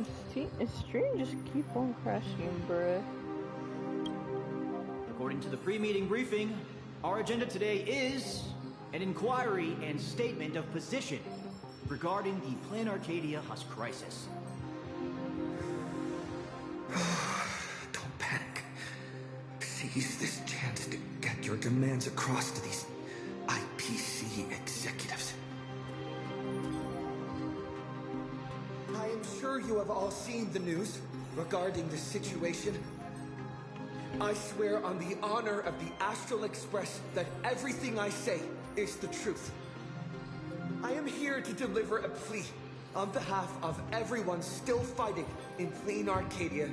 Stream just keep on crashing, bruh. According to the pre-meeting briefing, our agenda today is an inquiry and statement of position regarding the Plan Arcadia Husk crisis. Don't panic. Seize this chance to get your demands across to these IPC executives. I am sure you have all seen the news regarding the situation. I swear on the honor of the Astral Express that everything I say is the truth. I am here to deliver a plea on behalf of everyone still fighting in Plain Arcadia.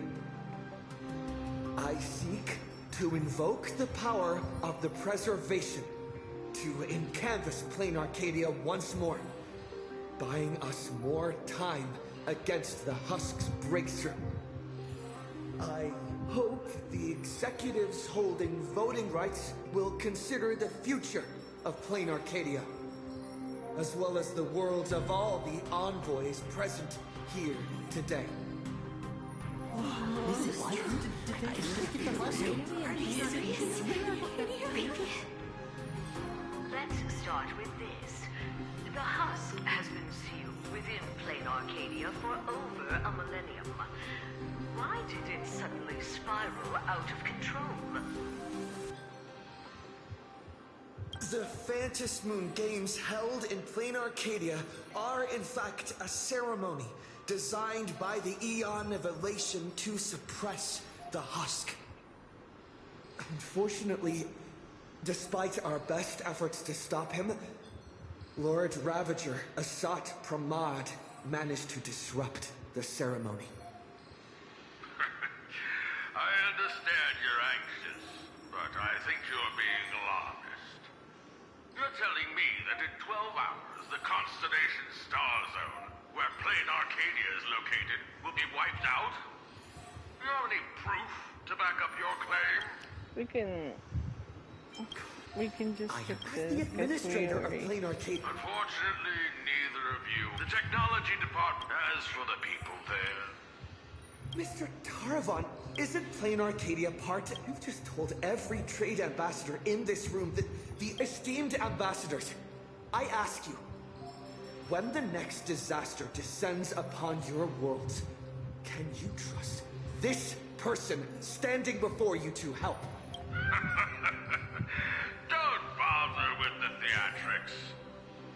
I seek to invoke the power of the preservation to encanvas Plain Arcadia once more, buying us more time against the Husk's breakthrough. I hope the executives holding voting rights will consider the future of Plain Arcadia, as well as the worlds of all the envoys present here today. Let's start with this. The Husk has been sealed within Plain Arcadia for over a millennium. Why did it suddenly spiral out of control? The Phantasm Moon Games held in Plain Arcadia are in fact a ceremony designed by the Eon of Elation to suppress the Husk. Unfortunately, despite our best efforts to stop him, Lord Ravager Asat Pramad managed to disrupt the ceremony. I understand you're anxious, but I think you're being alarmist. You're telling me that in 12 hours, the constellation Star Zone, where Plain Arcadia is located, will be wiped out? Do you have any proof to back up your claim? We can just I skip am this. the administrator of Plain Arcadia. Unfortunately, neither of you. The technology department, as for the people there. Mr. Taravan, isn't Plain Arcadia part? You've just told every trade ambassador in this room that the esteemed ambassadors, I ask you, when the next disaster descends upon your worlds, can you trust this person standing before you to help? Don't bother with the theatrics.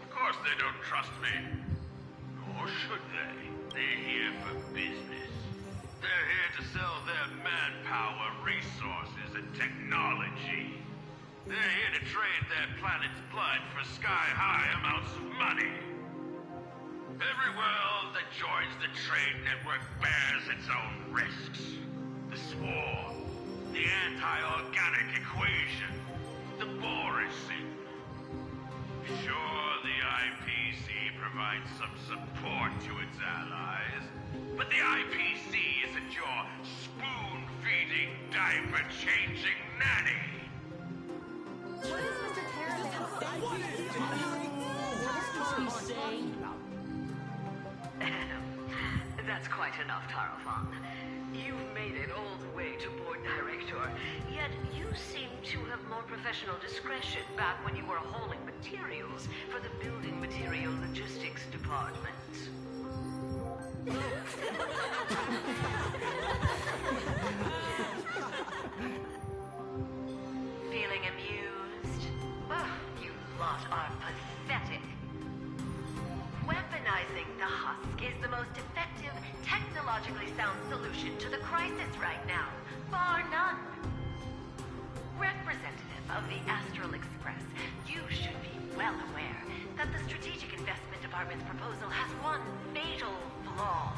Of course they don't trust me. Or should they? They're here for business. They're here to sell their manpower, resources, and technology. They're here to trade their planet's blood for sky-high amounts of money. Every world that joins the trade network bears its own risks. The swarm, the anti-organic equation, the Borising. Sure, the IPC provides some support to its allies, but the IPC isn't your spoon-feeding, diaper-changing nanny. What is Mr. Taravan? What is he saying? That's quite enough, Tarafan. You've made it all the way to board director, yet you seem to have more professional discretion back when you were hauling materials for the building material logistics department. Feeling amused? Oh, you lot are pathetic. Weaponizing the Husk is the most effective, technologically sound solution to the crisis right now, bar none. Representative of the Astral Express, you should be well aware that the Strategic Investment Department's proposal has one fatal flaw.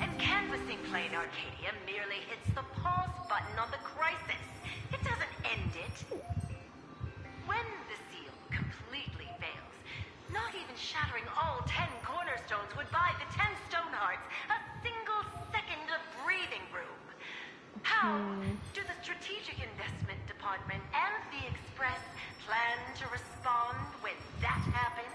And canvassing Plain Arcadia merely hits the pause button on the crisis. It doesn't end it. When the seal completely fails, not even shattering all 10 cornerstones would buy the 10 Stonehearts a single second of breathing room. How do the Strategic Investment Department and the Express plan to respond when that happens?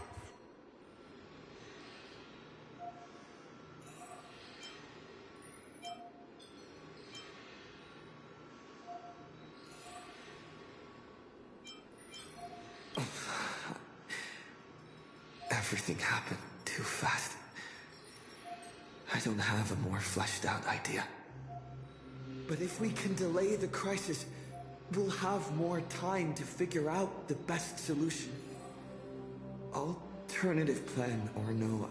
Everything happened too fast. I don't have a more fleshed out idea. But if we can delay the crisis, we'll have more time to figure out the best solution. Alternative plan or no,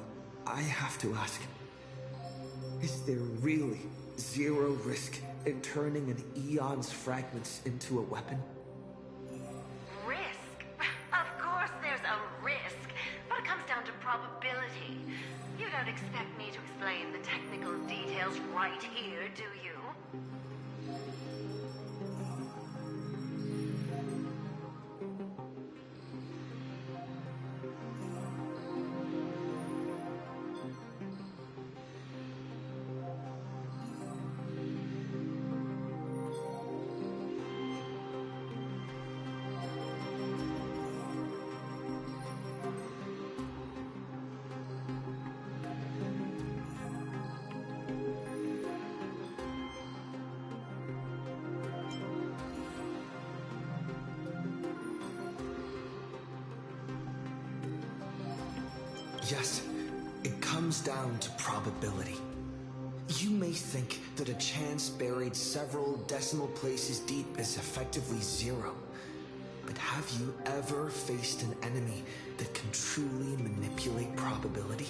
I have to ask. Is there really zero risk in turning an Eon's fragments into a weapon? Risk? Of course there's a risk, but it comes down to probability. You don't expect me to explain the technical details right here, do you? Yes, it comes down to probability. You may think that a chance buried several decimal places deep is effectively zero. But have you ever faced an enemy that can truly manipulate probability?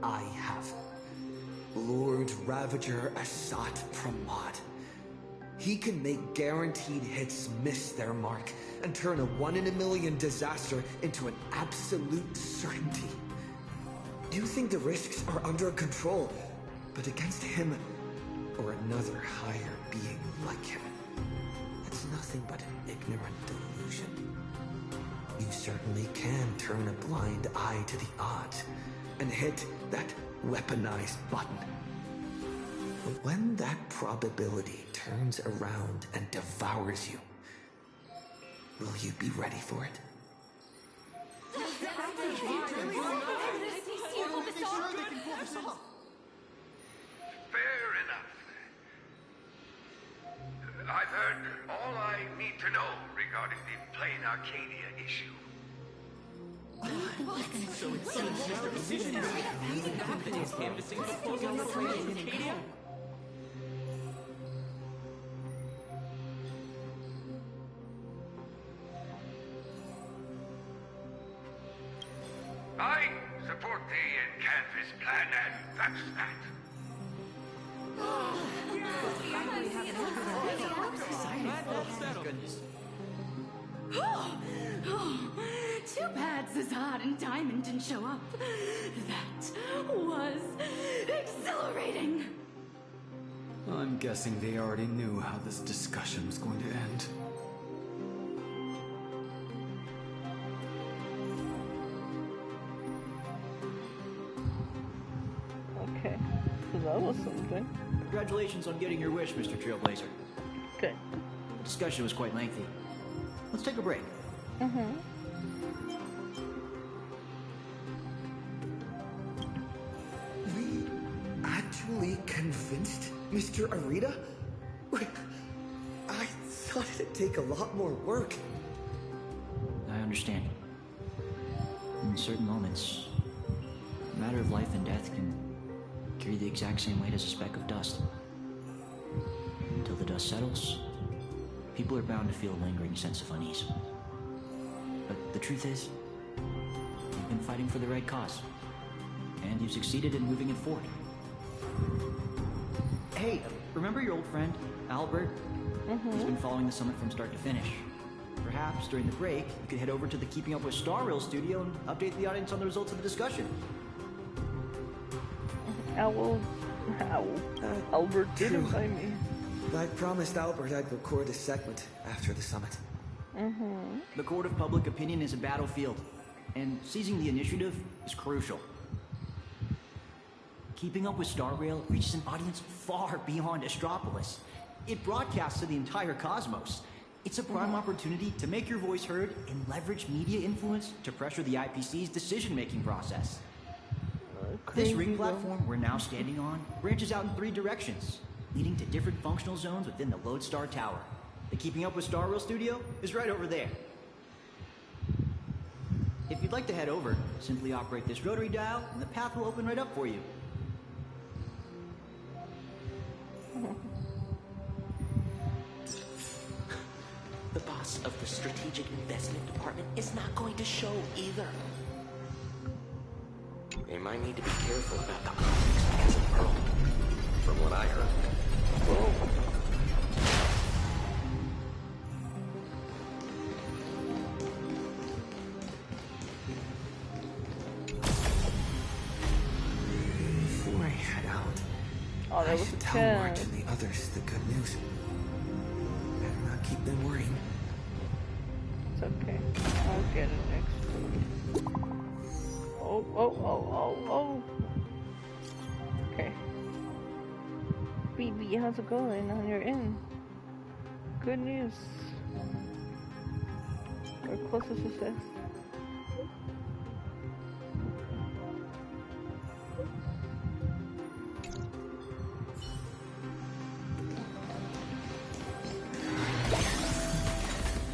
I have. Lord Ravager Assat Pramod. He can make guaranteed hits miss their mark and turn a 1 in a million disaster into an absolute certainty. You think the risks are under control, but against him or another higher being like him, that's nothing but an ignorant delusion. You certainly can turn a blind eye to the odds and hit that weaponized button. But when that probability turns around and devours you, will you be ready for it? Fair enough. I've heard all I need to know regarding the Plain Arcadia issue. I support the Canvas plan, and that's that. Too bad Zazad and Diamond didn't show up. That was exhilarating. I'm guessing they already knew how this discussion was going to end. Okay, so that was something. Congratulations on getting your wish, Mr. Trailblazer. Good. The discussion was quite lengthy. Let's take a break. We actually convinced Mr. Arita? I thought it'd take a lot more work. I understand. In certain moments, a matter of life and death can carry the exact same weight as a speck of dust. Until the dust settles, people are bound to feel a lingering sense of unease. But the truth is, you've been fighting for the right cause, and you've succeeded in moving it forward. Hey, remember your old friend, Albert? He's been following the summit from start to finish. Perhaps during the break, you could head over to the Keeping Up with Star Rail studio and update the audience on the results of the discussion. Albert did true. invite me. I promised Albert I'd record a segment after the summit. The court of public opinion is a battlefield, and seizing the initiative is crucial. Keeping Up with Star Rail reaches an audience far beyond Astropolis. It broadcasts to the entire cosmos. It's a prime opportunity to make your voice heard and leverage media influence to pressure the IPC's decision-making process. This ring platform we're now standing on branches out in 3 directions, leading to different functional zones within the Lodestar Tower. The Keeping Up with Star Rail studio is right over there. If you you'd like to head over, simply operate this rotary dial and the path will open right up for you. The boss of the Strategic Investment Department is not going to show either. They might need to be careful about the optics as a pearl, from what I heard. Before I head out, Oh, that I was a should tell 10. March and the others the good news. Better not keep them worrying. It's okay. I'll get it next time. Oh. Okay. BB, how's it going on your end? Good news. We're close to success.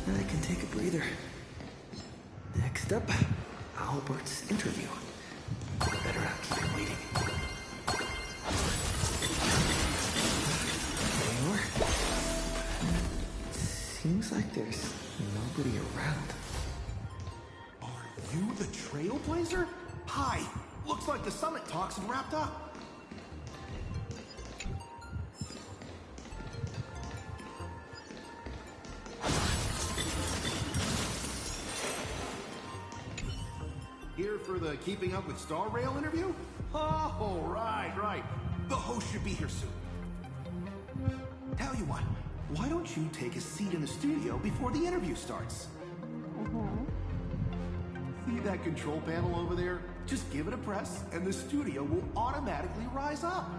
I can take a breather. Next up, Albert's interview. Better not keep him waiting. Mayor? Seems like there's nobody around. Are you the Trailblazer? Hi. Looks like the summit talks have wrapped up. Here for the Keeping Up with Star Rail interview? Oh, right. The host should be here soon. Tell you what, why don't you take a seat in the studio before the interview starts? See that control panel over there? Just give it a press and the studio will automatically rise up.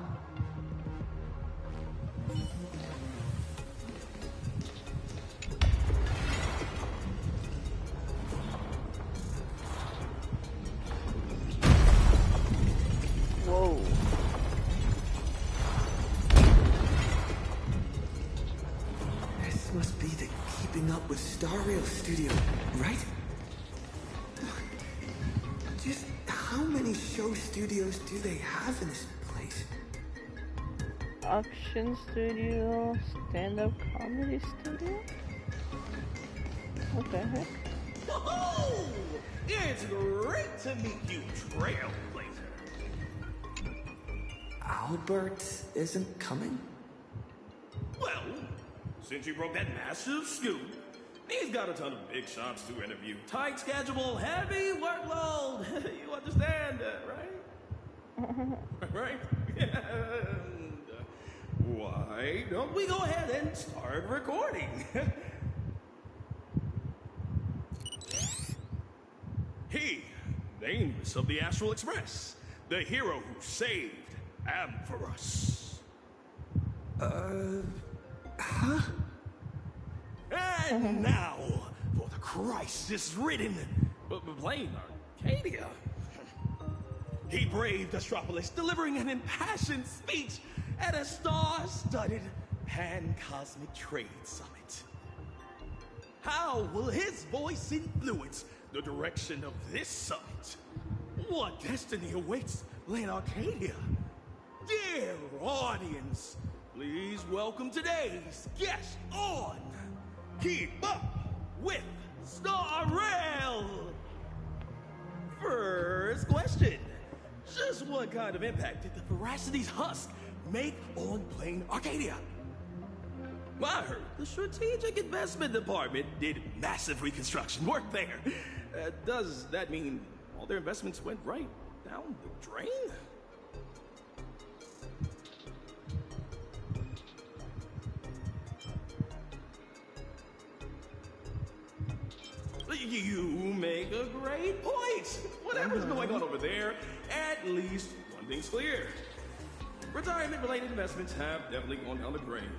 Whoa. This must be the Keeping Up with Star Rail studio, right? Just how many show studios do they have in this place? Action studio, stand-up comedy studio? What the heck? Whoa! It's great to meet you, Trailblazer. Albert isn't coming? Well, since you broke that massive scoop, he's got a ton of big shots to interview. Tight schedule, heavy workload. You understand, right? Right? And, why don't we go ahead and start recording? He, the Amos of the Astral Express, the hero who saved Amphorus. Huh? And now, for the crisis-ridden plane Arcadia. He braved Astropolis, delivering an impassioned speech at a star-studded pan-cosmic trade summit. How will his voice influence the direction of this summit? What destiny awaits Lane Arcadia? Dear audience, please welcome today's guest on Keep Up with Star Rail. First question. Just what kind of impact did the Veracity's husk make on Plane Arcadia? I heard the Strategic Investment Department did massive reconstruction work there. Does that mean all their investments went right down the drain? You make a great point. Whatever's going on over there, at least one thing's clear. Retirement-related investments have definitely gone down the drain.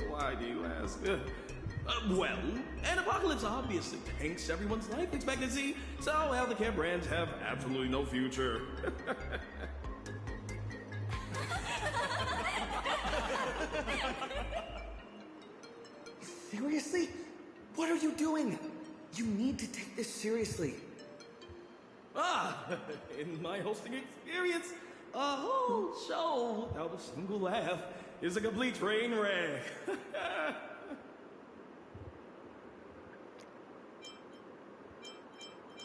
Why do you ask? Well, an apocalypse obviously tanks everyone's life expectancy, so healthcare brands have absolutely no future. Seriously? What are you doing? You need to take this seriously. Ah, in my hosting experience, a whole show without a single laugh is a complete train wreck.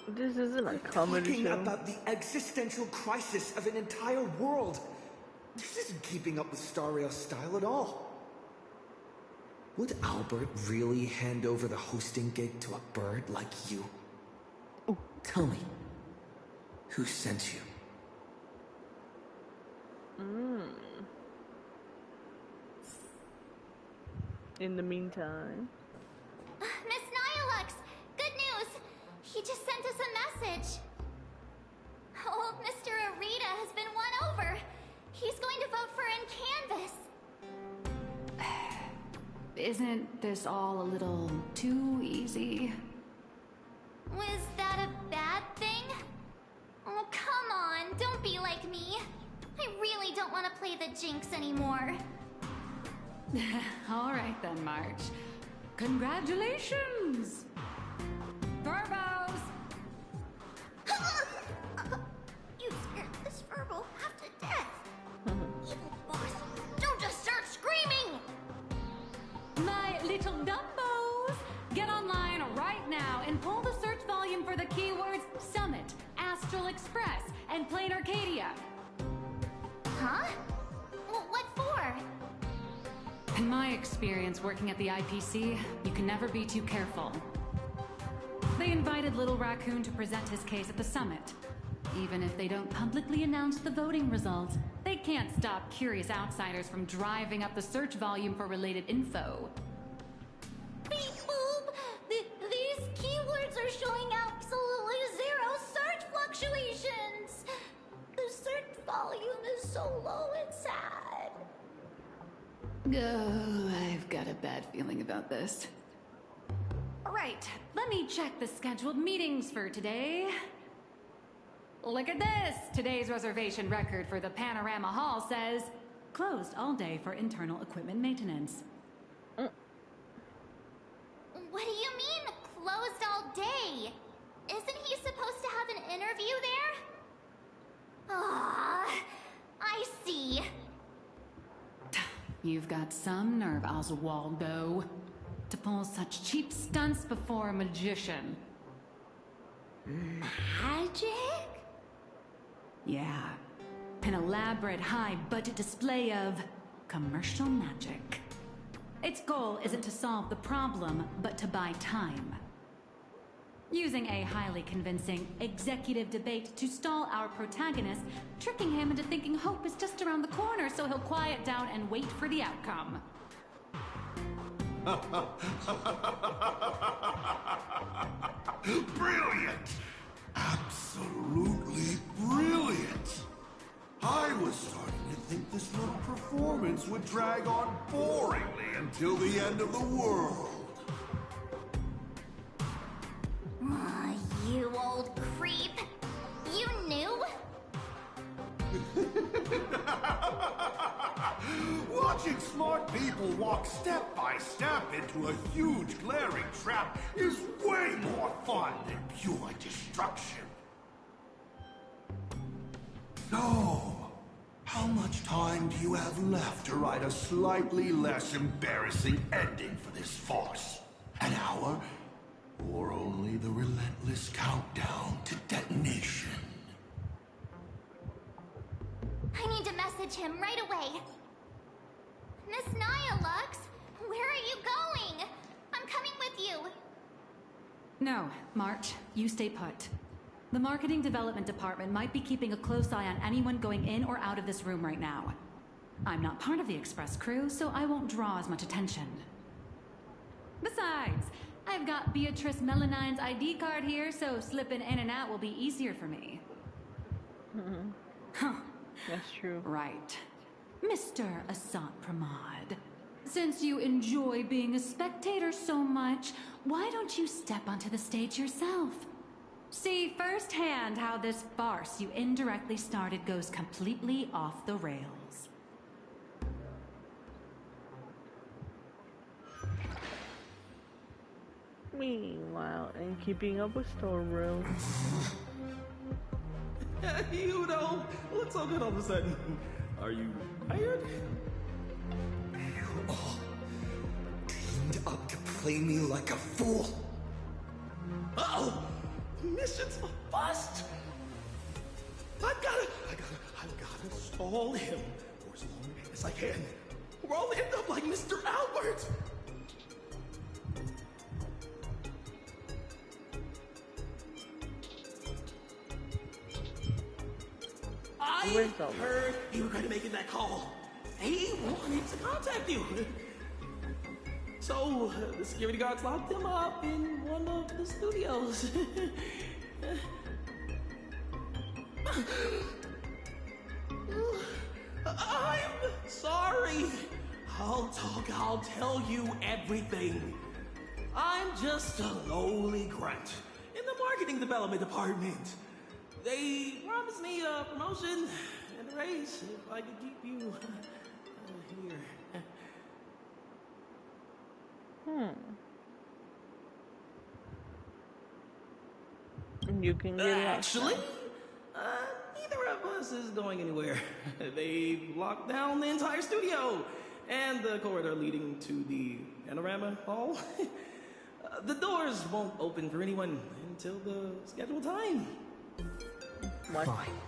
This isn't a comedy Talking show. about the existential crisis of an entire world. This isn't keeping up with Star Rail style at all. Would Albert really hand over the hosting gig to a bird like you? Ooh. Tell me, who sent you? In the meantime. Miss Nyalux, good news! He just sent us a message. Old Mr. Arita has been won over. He's going to vote for in Canvas. Isn't this all a little too easy? Was that a bad thing? Oh, come on, don't be like me. I really don't want to play the Jinx anymore. All right then, March. Congratulations! Verbos! You scared this Verbal half to death. Evil boss, don't just start screaming! My little dumbos! Get online right now and pull the search volume for the keywords Summit, Astral Express, and Plain Arcadia. Huh? What for? In my experience working at the IPC, you can never be too careful. They invited Little Raccoon to present his case at the summit. Even if they don't publicly announce the voting results, they can't stop curious outsiders from driving up the search volume for related info. Beep boop! These keywords are showing absolutely zero search fluctuations! The search volume is so low and sad. Oh, I've got a bad feeling about this. Right, let me check the scheduled meetings for today. Look at this! Today's reservation record for the Panorama Hall says, closed all day for internal equipment maintenance. What do you mean, closed all day? Isn't he supposed to have an interview there? Ah, I see. You've got some nerve, Oswaldo, to pull such cheap stunts before a magician. Magic? Yeah, an elaborate high-budget display of commercial magic. Its goal isn't to solve the problem, but to buy time. Using a highly convincing executive debate to stall our protagonist, tricking him into thinking hope is just around the corner so he'll quiet down and wait for the outcome. Brilliant! Absolutely brilliant! I was starting to think this little performance would drag on boringly until the end of the world. Aw, you old creep. You knew? Watching smart people walk step by step into a huge glaring trap is way more fun than pure destruction. So, how much time do you have left to write a slightly less embarrassing ending for this farce? An hour? Or only the relentless countdown to detonation? I need to message him right away. Miss Nyalux, where are you going? I'm coming with you. No, March, you stay put. The marketing development department might be keeping a close eye on anyone going in or out of this room right now. I'm not part of the express crew, so I won't draw as much attention. Besides, I've got Beatrice Melanine's ID card here, so slipping in and out will be easier for me. Huh. That's true. Right. Mr. Asant Pramod, since you enjoy being a spectator so much, why don't you step onto the stage yourself? See firsthand how this farce you indirectly started goes completely off the rails. Meanwhile, in keeping up with Star Rail. You know, what's so good all of a sudden? Are you tired? You all teamed up to play me like a fool. Uh-oh! Mission's a bust! I've gotta stall him for as long as I can. Or I'll end up like Mr. Albert! I heard you were going to make that call. He wanted to contact you. So, the security guards locked him up in one of the studios. I'm sorry. I'll tell you everything. I'm just a lowly grunt in the marketing development department. They promised me a promotion and a raise if I could keep you here. You can get actually, neither of us is going anywhere. They've locked down the entire studio and the corridor leading to the panorama hall. The doors won't open for anyone until the scheduled time. What? Fine.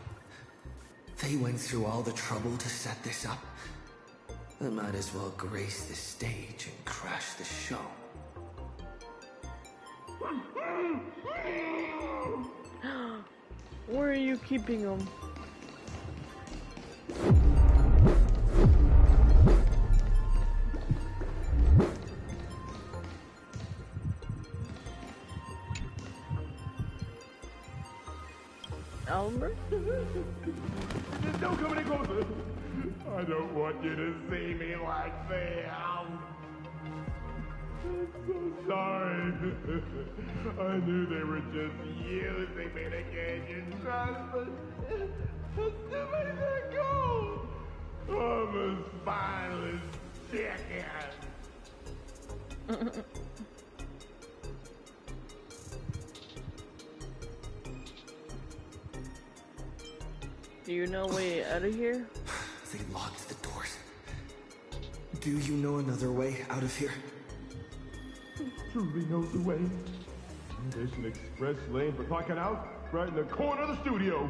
They went through all the trouble to set this up. I might as well grace the stage and crash the show. Where are you keeping them? Albert? Don't come any closer. I don't want you to see me like this. I'm so sorry. I knew they were just using me to gain your trust, but to make that go, I'm a spineless chicken. Do you know a way out of here? They locked the doors. Do you know another way out of here? Truly knows the way. There's an express lane for clocking out right in the corner of the studio.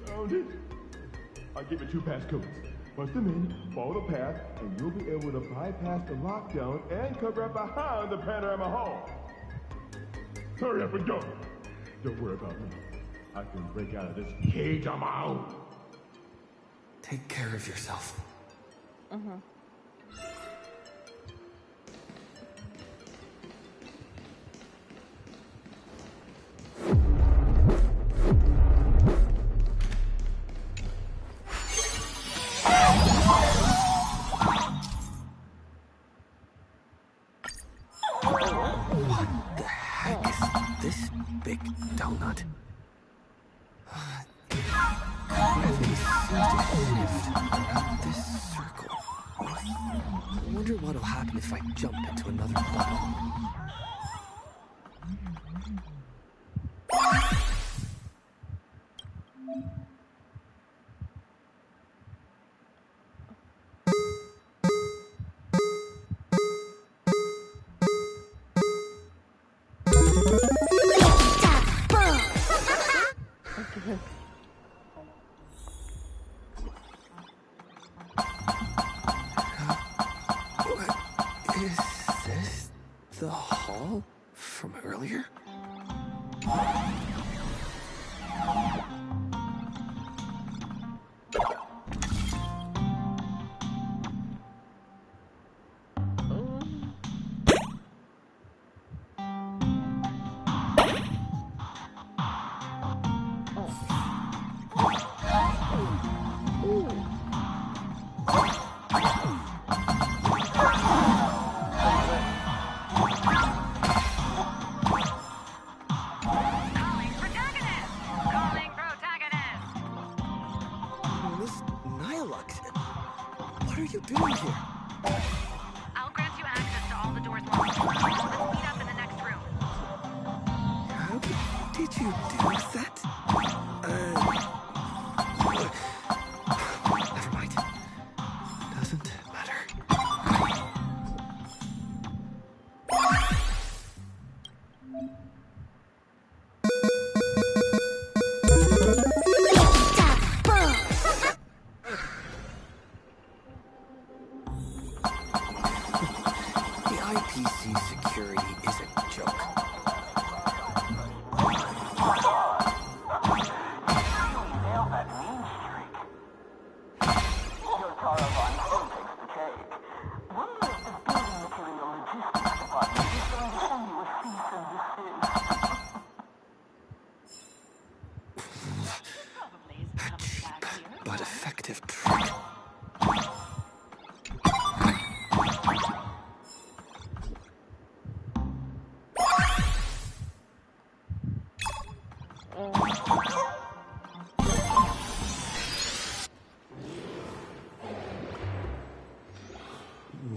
Found it. I'll give you 2 passcodes. Punch them in, follow the path, and you'll be able to bypass the lockdown and cover up behind the panorama hall. Hurry up and go. Don't worry about me. I can break out of this cage on my own. Take care of yourself. What the heck is this big donut? Gravity seems to shift around this circle. I wonder what'll happen if I jump into another bubble. Is this the hall from earlier? I'll grant you access to all the doors locked. you do that? Never mind. Doesn't matter. The IPC security is a joke. A cheap but effective trick.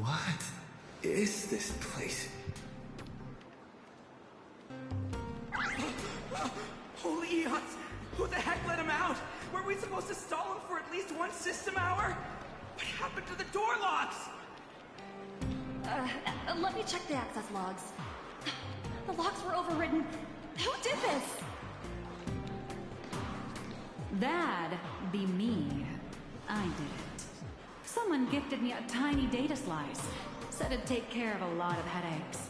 What is this place? Holy eons! Who the heck let him out? Were we supposed to stall him for at least one system hour? What happened to the door locks? Let me check the access logs. The locks were overridden. Who did this? That'd be me. I did it. Someone gifted me a tiny data slice. Said it'd take care of a lot of headaches.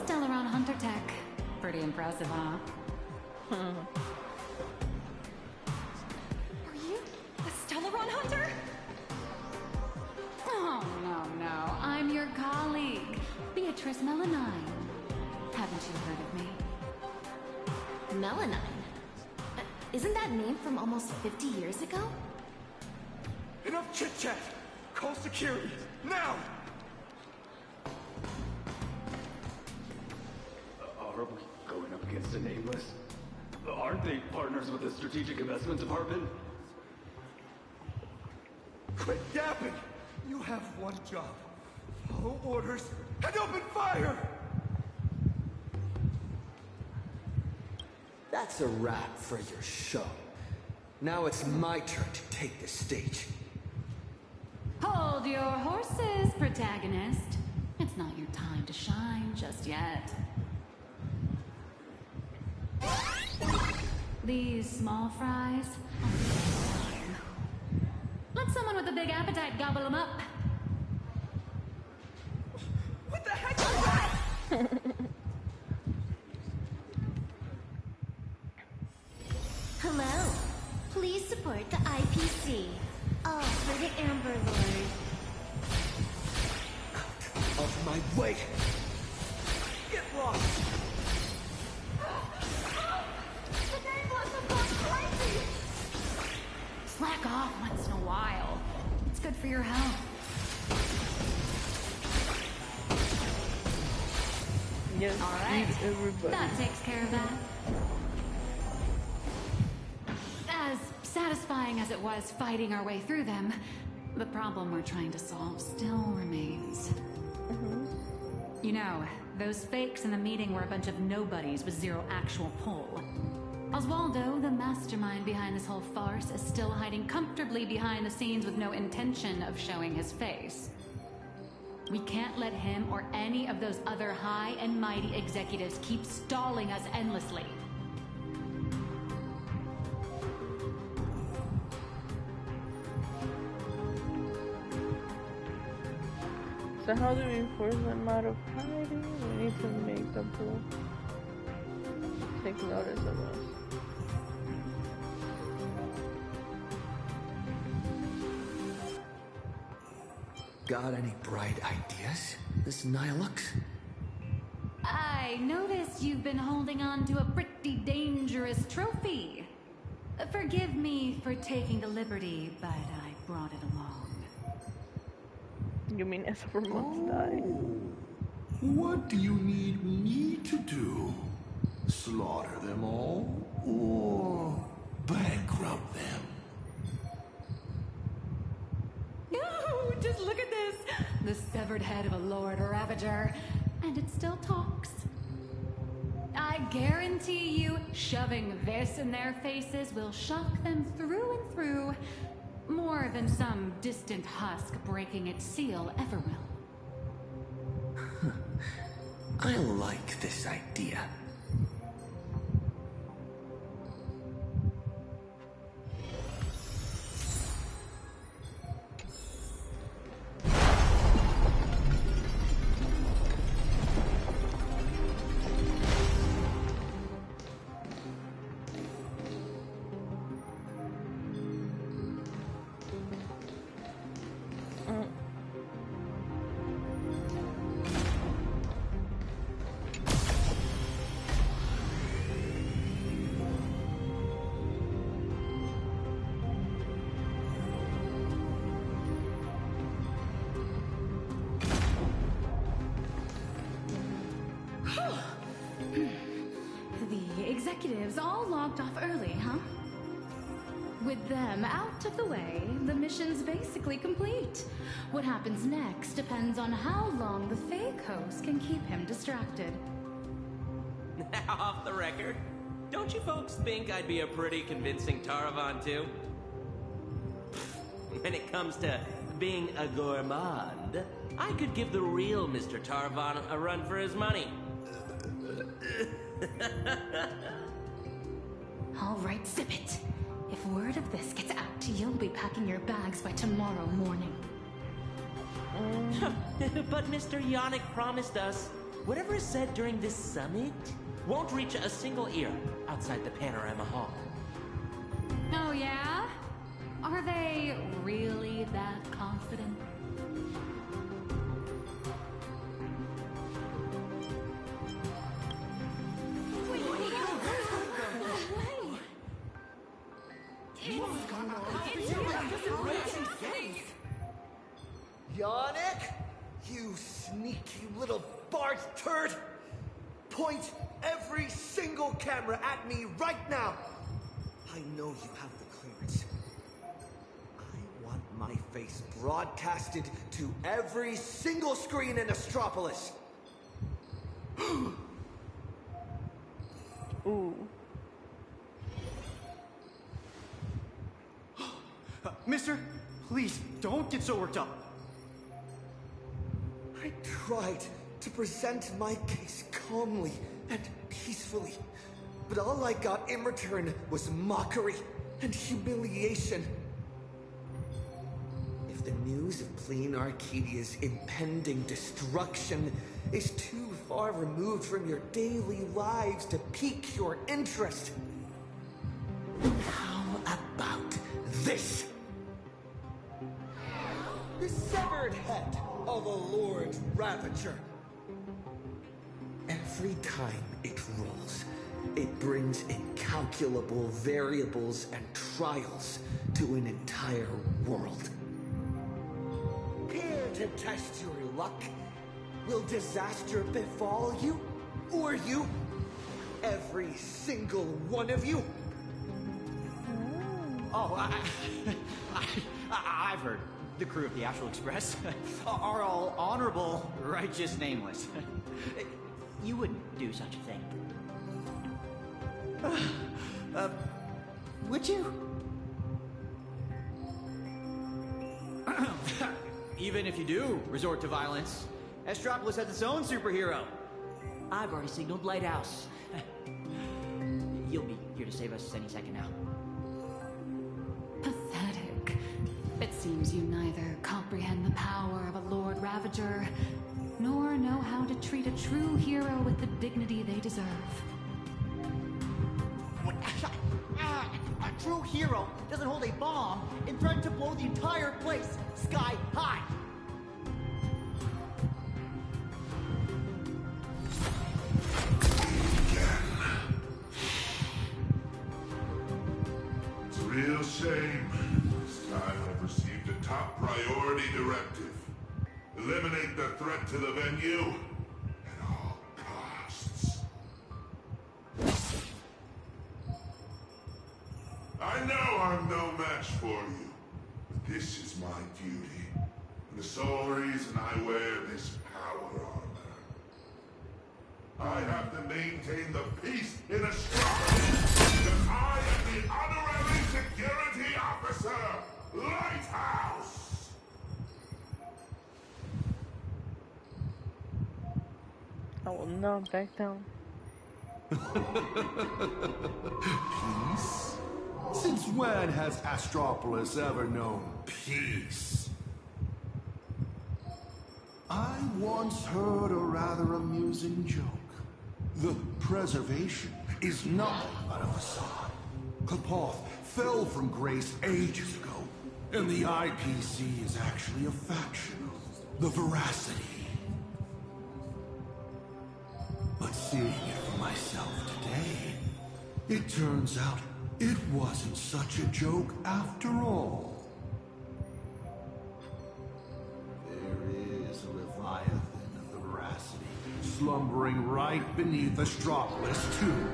Stellaron Hunter Tech. Pretty impressive, huh? Are you a Stellaron Hunter? Oh, no. I'm your colleague, Beatrice Melanine. Haven't you heard of me? Melanine? Isn't that name from almost 50 years ago? Enough chit-chat! Call security, now! Are we going up against a nameless? Aren't they partners with the Strategic Investment Department? Quit yapping! You have one job. Follow orders and open fire! That's a wrap for your show. Now it's my turn to take the stage. Hold your horses, protagonist. It's not your time to shine just yet. These small fries are fine. Let someone with a big appetite gobble them up. What the heck is that? Hello. Please support the IPC. All for the Amber Lord. Out of my way! Get lost! The nameless have gone crazy! Slack off once in a while. It's good for your health. Yes, All right. eat everybody. That takes care of that. As satisfying as it was fighting our way through them, the problem we're trying to solve still remains. You know, those fakes in the meeting were a bunch of nobodies with zero actual pull. Oswaldo, the mastermind behind this whole farce, is still hiding comfortably behind the scenes with no intention of showing his face. We can't let him or any of those other high and mighty executives keep stalling us endlessly. So how do we force them out of hiding? We need to make them take notice of us. Got any bright ideas, Miss Nihilux? I notice you've been holding on to a pretty dangerous trophy. Forgive me for taking the liberty, but I brought it along. You mean Esper must die? What do you need me to do? Slaughter them all? Or bankrupt them? No, just look at this! The severed head of a Lord Ravager. And it still talks. I guarantee you, shoving this in their faces will shock them through and through, more than some distant husk breaking its seal ever will. I like this idea. The executives all logged off early, huh? With them out of the way, the mission's basically complete. What happens next depends on how long the fake host can keep him distracted. Now, off the record, don't you folks think I'd be a pretty convincing Taravan too? When it comes to being a gourmand, I could give the real Mr. Taravan a run for his money. All right, zip it. If word of this gets out, you'll be packing your bags by tomorrow morning. But Mr. Yannick promised us whatever is said during this summit won't reach a single ear outside the Panorama Hall. Oh, yeah? Are they really that confident? Yannick? You sneaky little Bart turd! Point every single camera at me right now! I know you have the clearance. I want my face broadcasted to every single screen in Astropolis! Ooh. Mister, please, don't get so worked up. I tried to present my case calmly and peacefully, but all I got in return was mockery and humiliation. If the news of Plain Arcadia's impending destruction is too far removed from your daily lives to pique your interest, how about this? The severed head of a Lord Ravager. Every time it rolls, it brings incalculable variables and trials to an entire world. Here to test your luck. Will disaster befall you? Or you? Every single one of you? Oh, I've heard. The crew of the Astral Express are all honorable, righteous, nameless. You wouldn't do such a thing. Would you? Even if you do resort to violence, Astropolis has its own superhero. I've already signaled Lighthouse. You'll be here to save us any second now. Pathetic. It seems you neither comprehend the power of a Lord Ravager, nor know how to treat a true hero with the dignity they deserve. A true hero doesn't hold a bomb and threaten to blow the entire place sky high. It's a real shame. This time I've received a top priority directive. Eliminate the threat to the venue at all costs. I know I'm no match for you, but this is my duty, and the sole reason I wear this power armor. I have to maintain the peace in Astropolis because I am the honorary security officer, Lighthouse. I will not back down. Peace? Since when has Astropolis ever known peace? I once heard a rather amusing joke. The preservation is nothing but a facade. Kapoth fell from grace ages ago, and the IPC is actually a faction. The Veracity. But seeing it for myself today, it turns out it wasn't such a joke after all. There is a Leviathan of the Veracity slumbering right beneath Astropolis, too.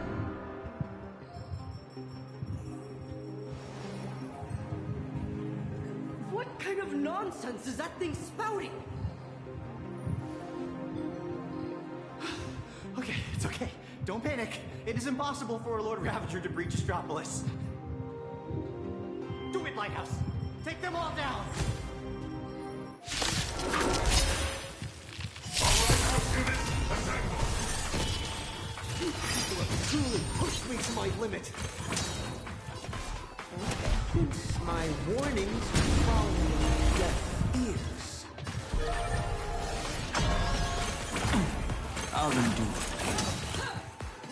What kind of nonsense is that thing spouting? Okay, it's okay. Don't panic. It is impossible for a Lord Ravager to breach Astropolis. Do it, Lighthouse. Take them all down. You people have truly pushed me to my limit. My warnings fall on deaf ears. I'll undo it.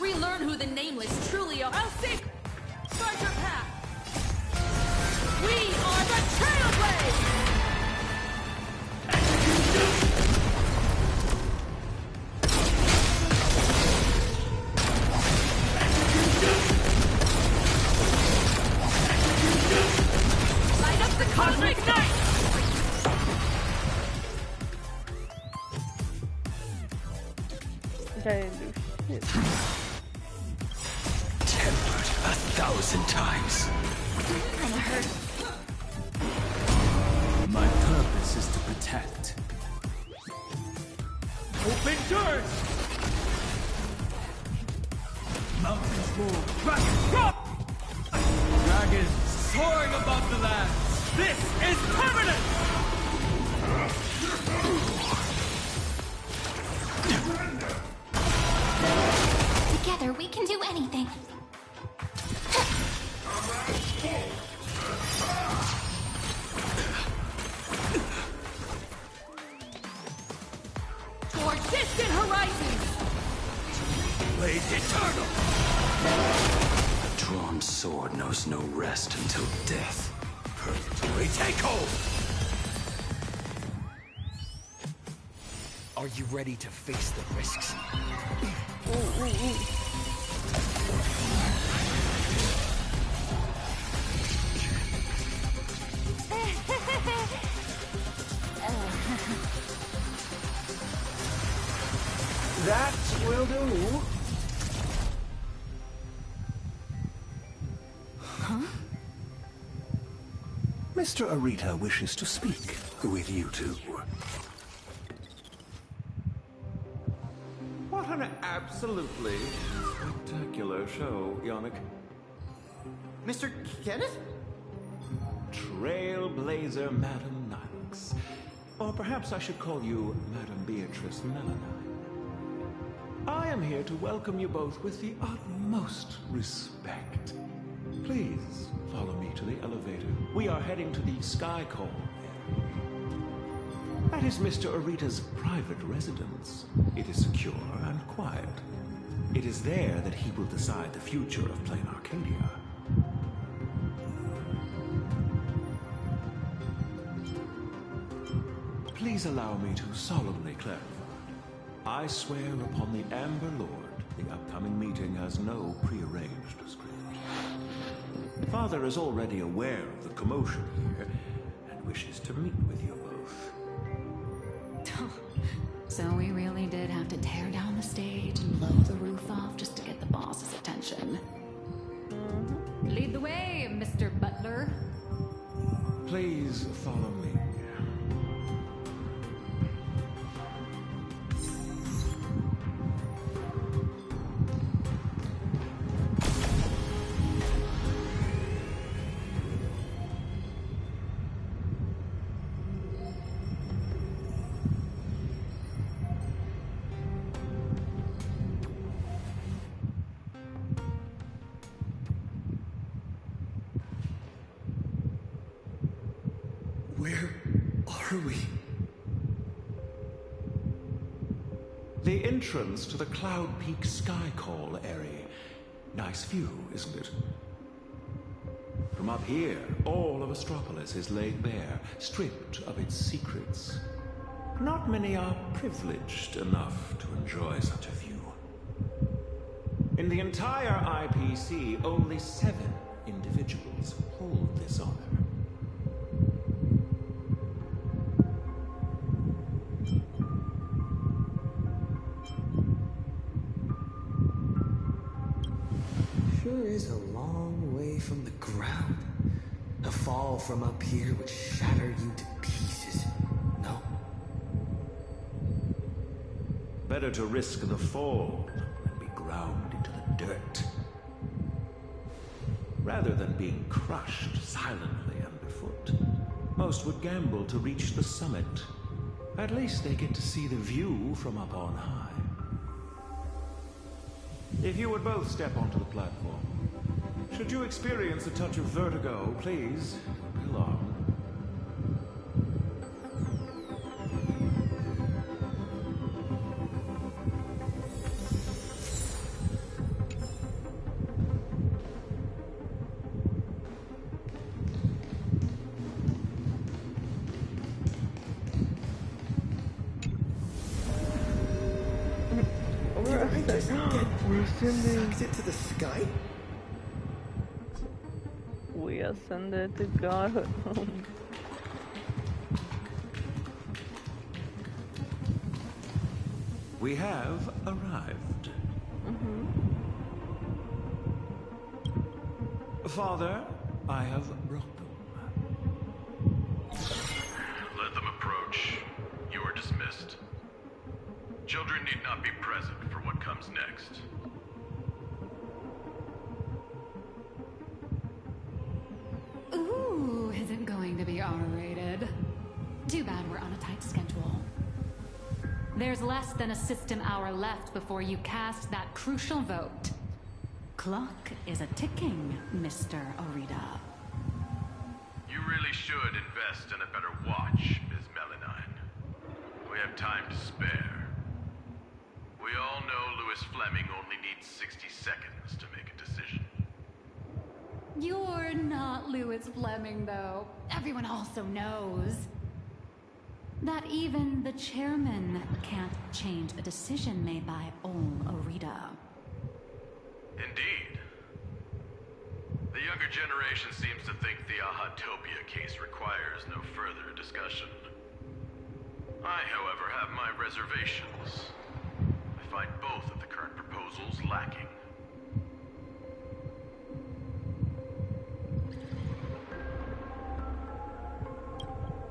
Relearn who the Nameless truly are. I'll seek! Start your path! We are the Trailblazers! Light up the cosmic night! That didn't do shit. Tempered 1,000 times. Kinda hurt. My purpose is to protect. Open doors! Mountains move. Dragons soaring above the land. This is permanent! Together we can do anything. Toward distant horizons! Blade eternal! A drawn sword knows no rest until death. Purgatory take hold! Are you ready to face the risks? That will do. Huh? Mr. Arita wishes to speak with you two. What an absolutely spectacular show, Yannick. Mr. Kenneth? Trailblazer Madam Nilux. Or perhaps I should call you Madam Beatrice Melanine. I am here to welcome you both with the utmost respect. Please follow me to the elevator. We are heading to the Sky Call. That is Mr. Arita's private residence. It is secure and quiet. It is there that he will decide the future of Plain Arcadia. Please allow me to solemnly clarify. I swear upon the Amber Lord, the upcoming meeting has no prearranged script. Father is already aware of the commotion here and wishes to meet with you both. So we really did have to tear down the stage and blow the roof off just to get the boss's attention. Lead the way, Mr. Butler. Please follow me. are we? The entrance to the Cloud Peak Sky Call area. Nice view, isn't it? From up here, all of Astropolis is laid bare, stripped of its secrets. Not many are privileged enough to enjoy such a view. In the entire IPC, only 7 individuals hold this honor. Sure is a long way from the ground. A fall from up here would shatter you to pieces. No? Better to risk the fall than be ground into the dirt. Rather than being crushed silently underfoot, most would gamble to reach the summit. At least they get to see the view from up on high. If you would both step onto the platform. Should you experience a touch of vertigo, please, be alarmed. We're to the sky? We ascended to Godhood. We have arrived. Father, I have brought them. Let them approach. You are dismissed. Children need not be present for what comes next. Ooh, is it going to be R-rated? Too bad we're on a tight schedule. There's less than a system hour left before you cast that crucial vote. Clock is a-ticking, Mr. Orita. You really should invest in a better watch, Ms. Melanine. We have time to spare. We all know Lewis Fleming only needs 60 seconds to make a decision. You're not Lewis Fleming, though. Everyone also knows that even the chairman can't change a decision made by Ol Orita. Indeed. The younger generation seems to think the Ahatopia case requires no further discussion. I, however, have my reservations. I find both of the current proposals lacking.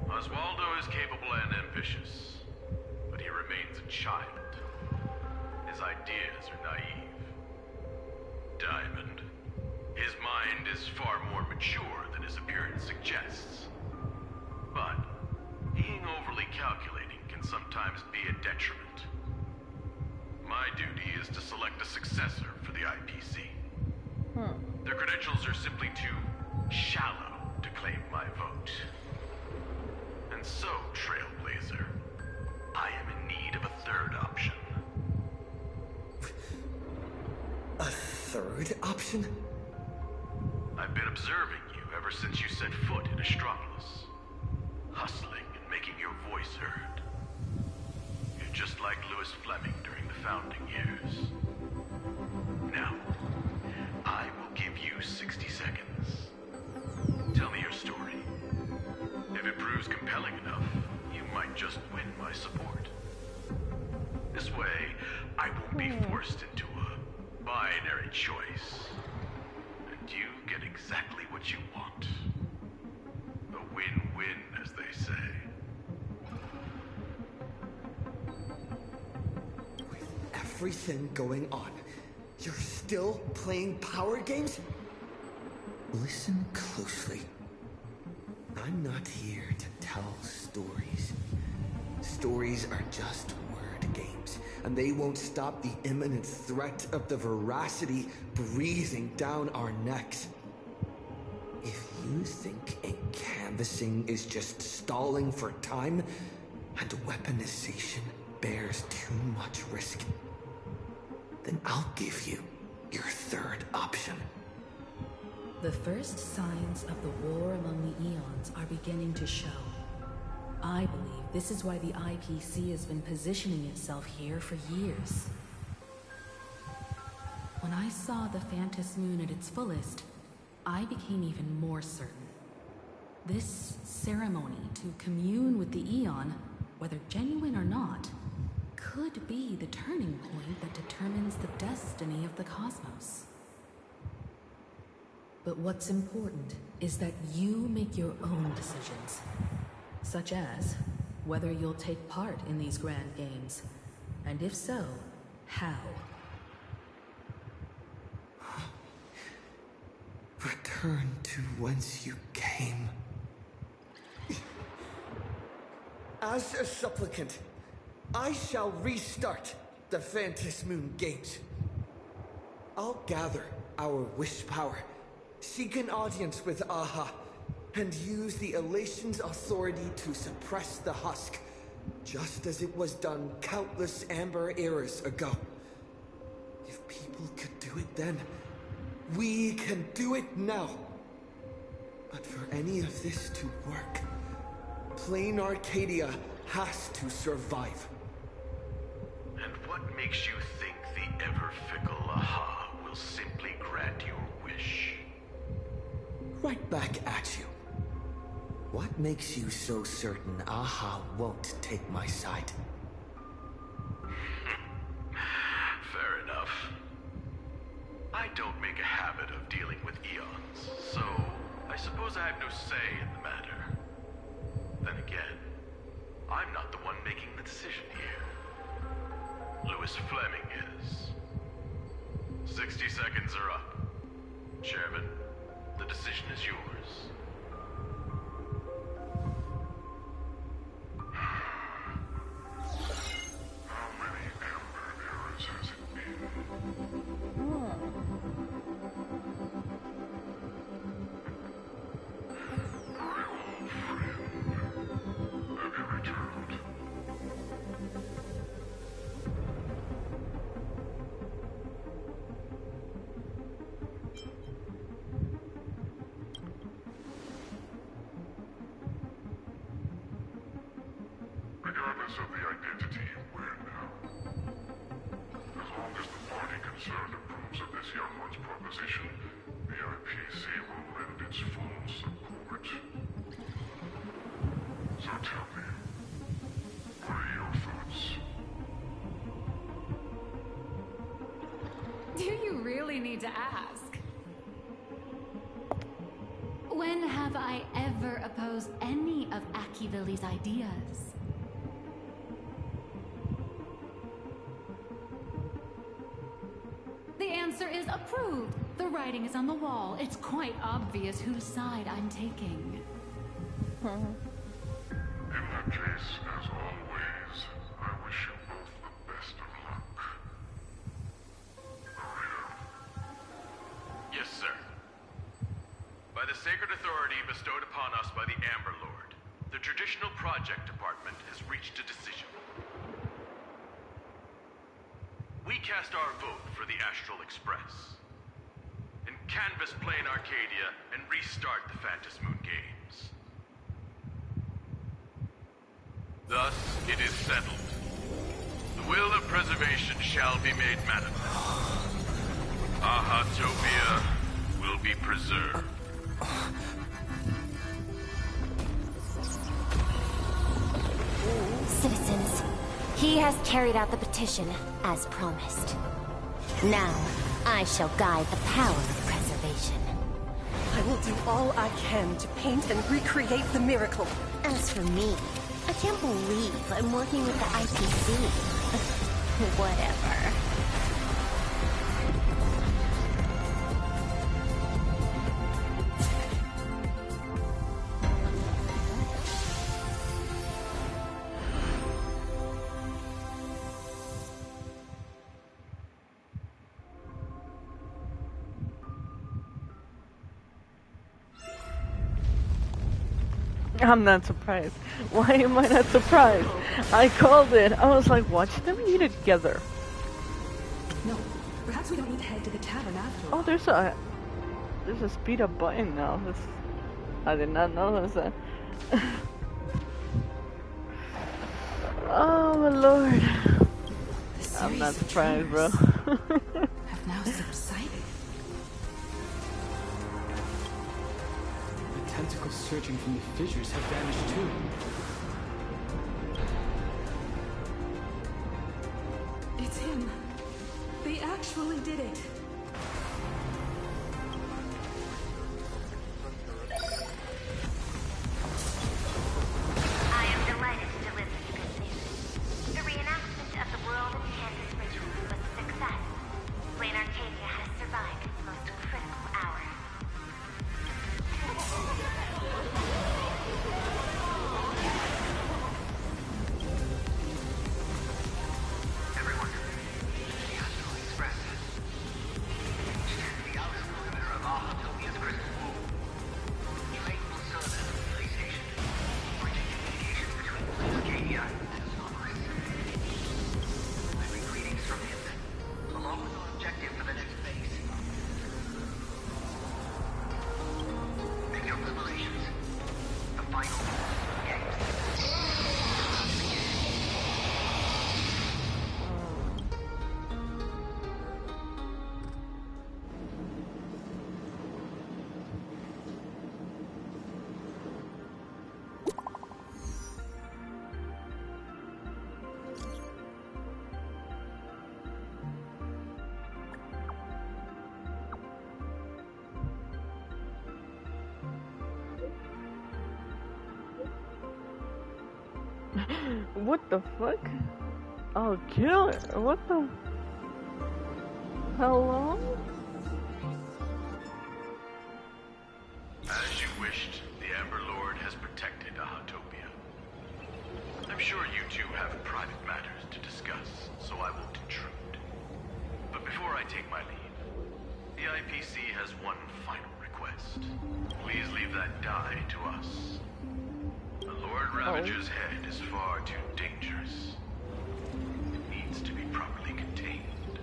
Oswaldo is capable and ambitious, but he remains a child. His ideas are naive. Diamond. His mind is far more mature than his appearance suggests. But being overly calculating can sometimes be a detriment. My duty is to select a successor for the IPC. Their credentials are simply too shallow to claim my vote. And so, Trailblazer, I am in need of a third option. A third option? I've been observing you ever since you set foot in Astropolis. Hustling and making your voice heard. You're just like Lewis Fleming during the founding years. Now, I will give you 60 seconds. Tell me your story. If it proves compelling enough, you might just win my support. This way, I won't be forced into a binary choice. And you get exactly what you want. A win-win, as they say. With everything going on, you're still playing power games? Listen closely. I'm not here to tell stories. Stories are just word games, and they won't stop the imminent threat of the veracity breathing down our necks. If you think Encampment canvassing is just stalling for time, and weaponization bears too much risk, then I'll give you your third option. The first signs of the war among the Eons are beginning to show. I believe this is why the IPC has been positioning itself here for years. When I saw the Phantom Moon at its fullest, I became even more certain. This ceremony to commune with the Eon, whether genuine or not, could be the turning point that determines the destiny of the cosmos. But what's important is that you make your own decisions, such as whether you'll take part in these grand games, and if so, how. Return to whence you came. As a supplicant, I shall restart the Phantom Moon Games. I'll gather our wish power, seek an audience with Aha, and use the Elation's authority to suppress the husk, just as it was done countless Amber eras ago. If people could do it then, we can do it now. But for any of this to work, plain Arcadia has to survive. And what makes you think the ever-fickle Aha will simply grant your wish? Right back at you. What makes you so certain Aha won't take my side? Fair enough. I don't make a habit of dealing with Eons, so I suppose I have no say in the matter. Then again, I'm not the one making the decision here. Lewis Fleming is. 60 seconds are up. Chairman, the decision is yours. How many Amber eras has it been? My old friend, have you returned? Regardless of the identity you wear now, as long as the party concerned approves of this young one's proposition, the IPC will lend its full support. So tell me, what are your thoughts? Do you really need to ask? When have I ever opposed any of Akivilli's ideas? The answer is approved. The writing is on the wall. It's quite obvious whose side I'm taking. In that case, as always, I wish you both the best of luck. Yes, sir. By the sacred authority bestowed upon us by the Amber Lord, the Traditional Project Department has reached a decision. We cast our vote for the Astral Express, and canvas plain Arcadia and restart the Phantom Moon Games. Thus, it is settled. The will of preservation shall be made manifest. Aha-topia will be preserved. Citizens, he has carried out the petition, as promised. Now, I shall guide the power of preservation. I will do all I can to paint and recreate the miracle. As for me, I can't believe I'm working with the IPC. Whatever. I'm not surprised. Why am I not surprised? I called it. I was like, watch them eat together. No, perhaps we don't need to head to the tavern after all. Oh, there's a speed up button now. I did not notice that. Oh my lord. I'm not surprised, bro. Have now subsided. The tentacles surging from the fissures have vanished too. It's him. They actually did it. I am delighted to deliver you good news. The reenactment of the World of Kansas ritual was a success. Plain Arcadia has survived its most critical hour. Everyone, the Astral Express. The outer perimeter of Ahatopia's crystal womb. Train will serve as a relay station, bridging communications between Arcadia and Astropolis. I bring greetings from him, along with our objective for the next phase. Make your preparations. The final games. What the fuck? Oh, kill it. What the? Hello? As you wished, the Amber Lord has protected Ahatopia. I'm sure you two have private matters to discuss, so I won't intrude. But before I take my leave, the IPC has one final request. Please leave that die to us. The Lord Ravager's head is far too dangerous. It needs to be properly contained.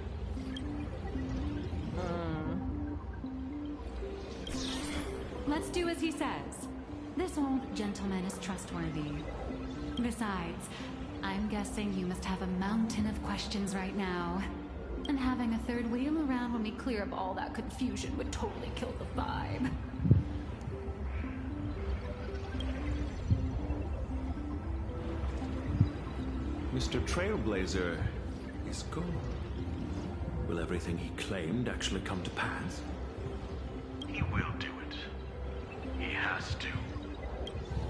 Let's do as he says. This old gentleman is trustworthy. Besides, I'm guessing you must have a mountain of questions right now. And having a third wheel around when we clear up all that confusion would totally kill the vibe. Mr. Trailblazer is gone. Will everything he claimed actually come to pass? He will do it. He has to.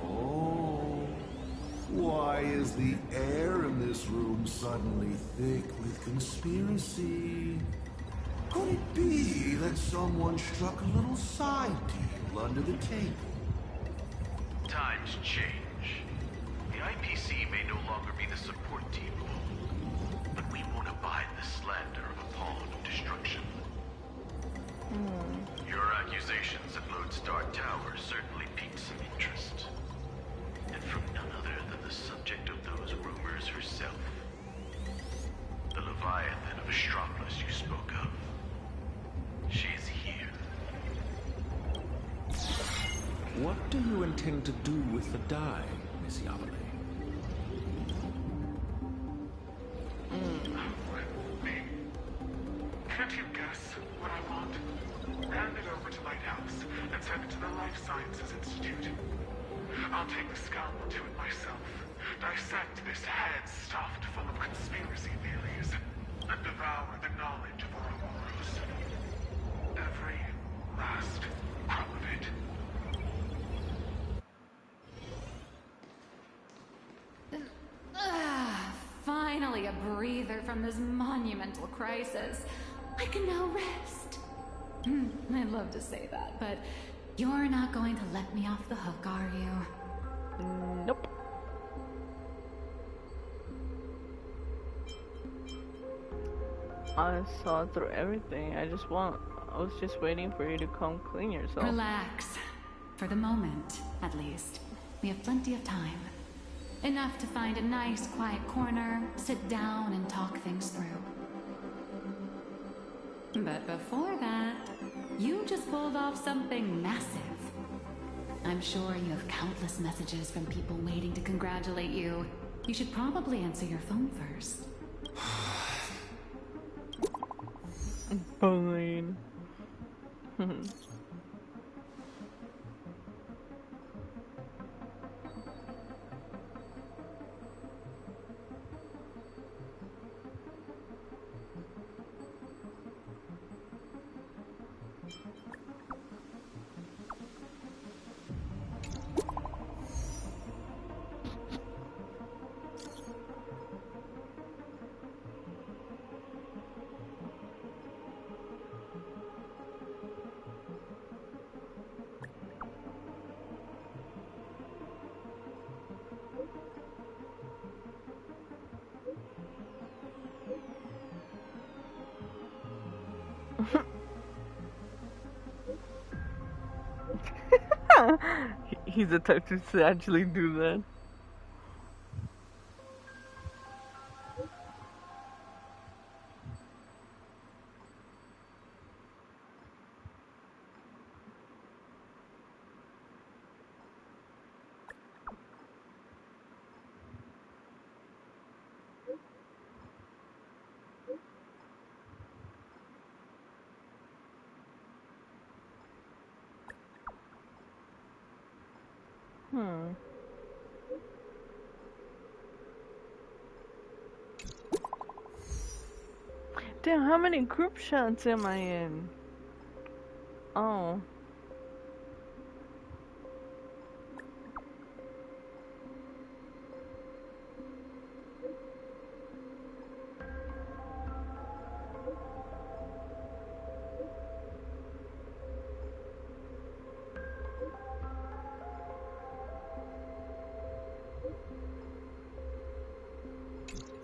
Oh. Why is the air in this room suddenly thick with conspiracy? Could it be that someone struck a little side deal under the table? Times change. The IPC may no longer be the support team, but we won't abide the slander of a pawn of destruction. Your accusations at Lodestar Tower certainly piqued some interest. And from none other than the subject of those rumors herself. The Leviathan of Astropolis you spoke of. She's here. What do you intend to do with the die, Miss Yavale? Can't you guess what I want? Hand it over to Lighthouse and send it to the Life Sciences Institute. I'll take the scalpel to it myself, dissect this head stuffed full of conspiracy theories, and devour the knowledge of Ouroboros. Every last crumb of it. Finally a breather from this monumental crisis. I can now rest. I'd love to say that, but you're not going to let me off the hook, are you? Nope. I saw through everything. I was just waiting for you to come clean yourself. Relax. For the moment, at least. We have plenty of time. Enough to find a nice, quiet corner, sit down, and talk things through. But before that, you just pulled off something massive. I'm sure you have countless messages from people waiting to congratulate you. You should probably answer your phone first. Fine. He's the type to actually do that. Damn, how many group shots am I in? Oh.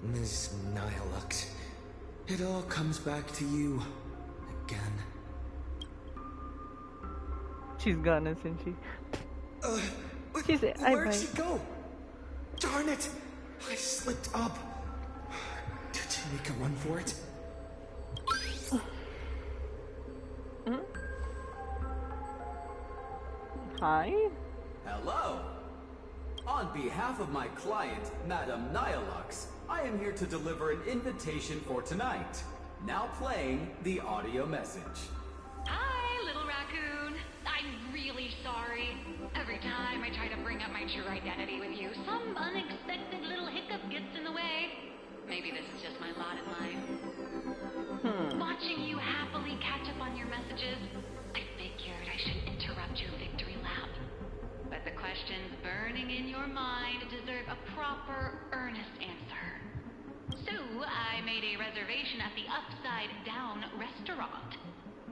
Ms. Nihilux, it all comes back to you again. She's gone, isn't she? She said, Where'd she go? Darn it! I slipped up. Did you make a run for it? Hi? Hello! On behalf of my client, Madame Nihilux, I am here to deliver an invitation for tonight. Now playing the audio message. Hi, little raccoon. I'm really sorry. Every time I try to bring up my true identity with you, some unexpected little hiccup gets in the way. Maybe this is just my lot in life. Watching you happily catch up on your messages, I figured I should interrupt your victory lap. But the questions burning in your mind deserve a proper, earnest answer. So, I made a reservation at the Upside Down restaurant.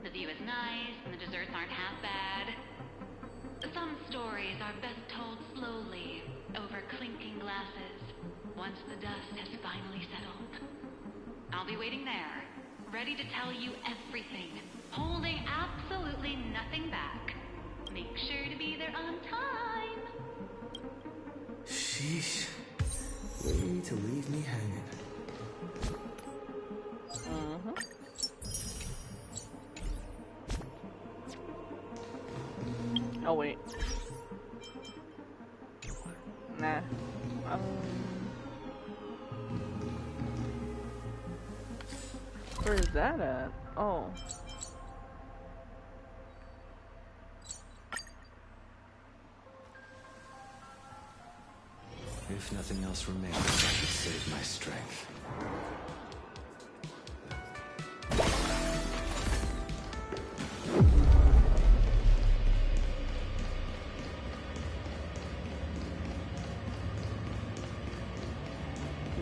The view is nice, and the desserts aren't half bad. Some stories are best told slowly, over clinking glasses, once the dust has finally settled. I'll be waiting there, ready to tell you everything, holding absolutely nothing back. Make sure to be there on time. Sheesh. Way to leave me hanging. Oh wait. Nah. Where is that at? Oh. If nothing else remains, I should save my strength.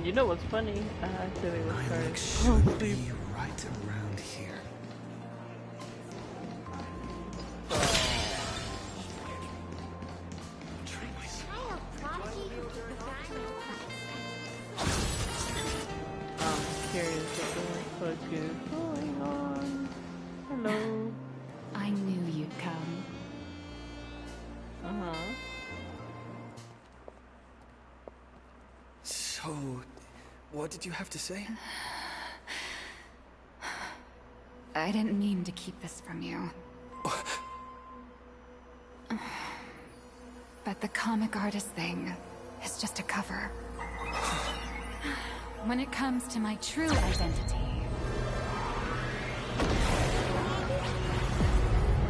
You know what's funny? I actually was trying should be right around here. I'm curious what the fuck is going on. Hello. I knew you'd come. So, what did you have to say? I didn't mean to keep this from you. But the comic artist thing is just a cover. When it comes to my true identity...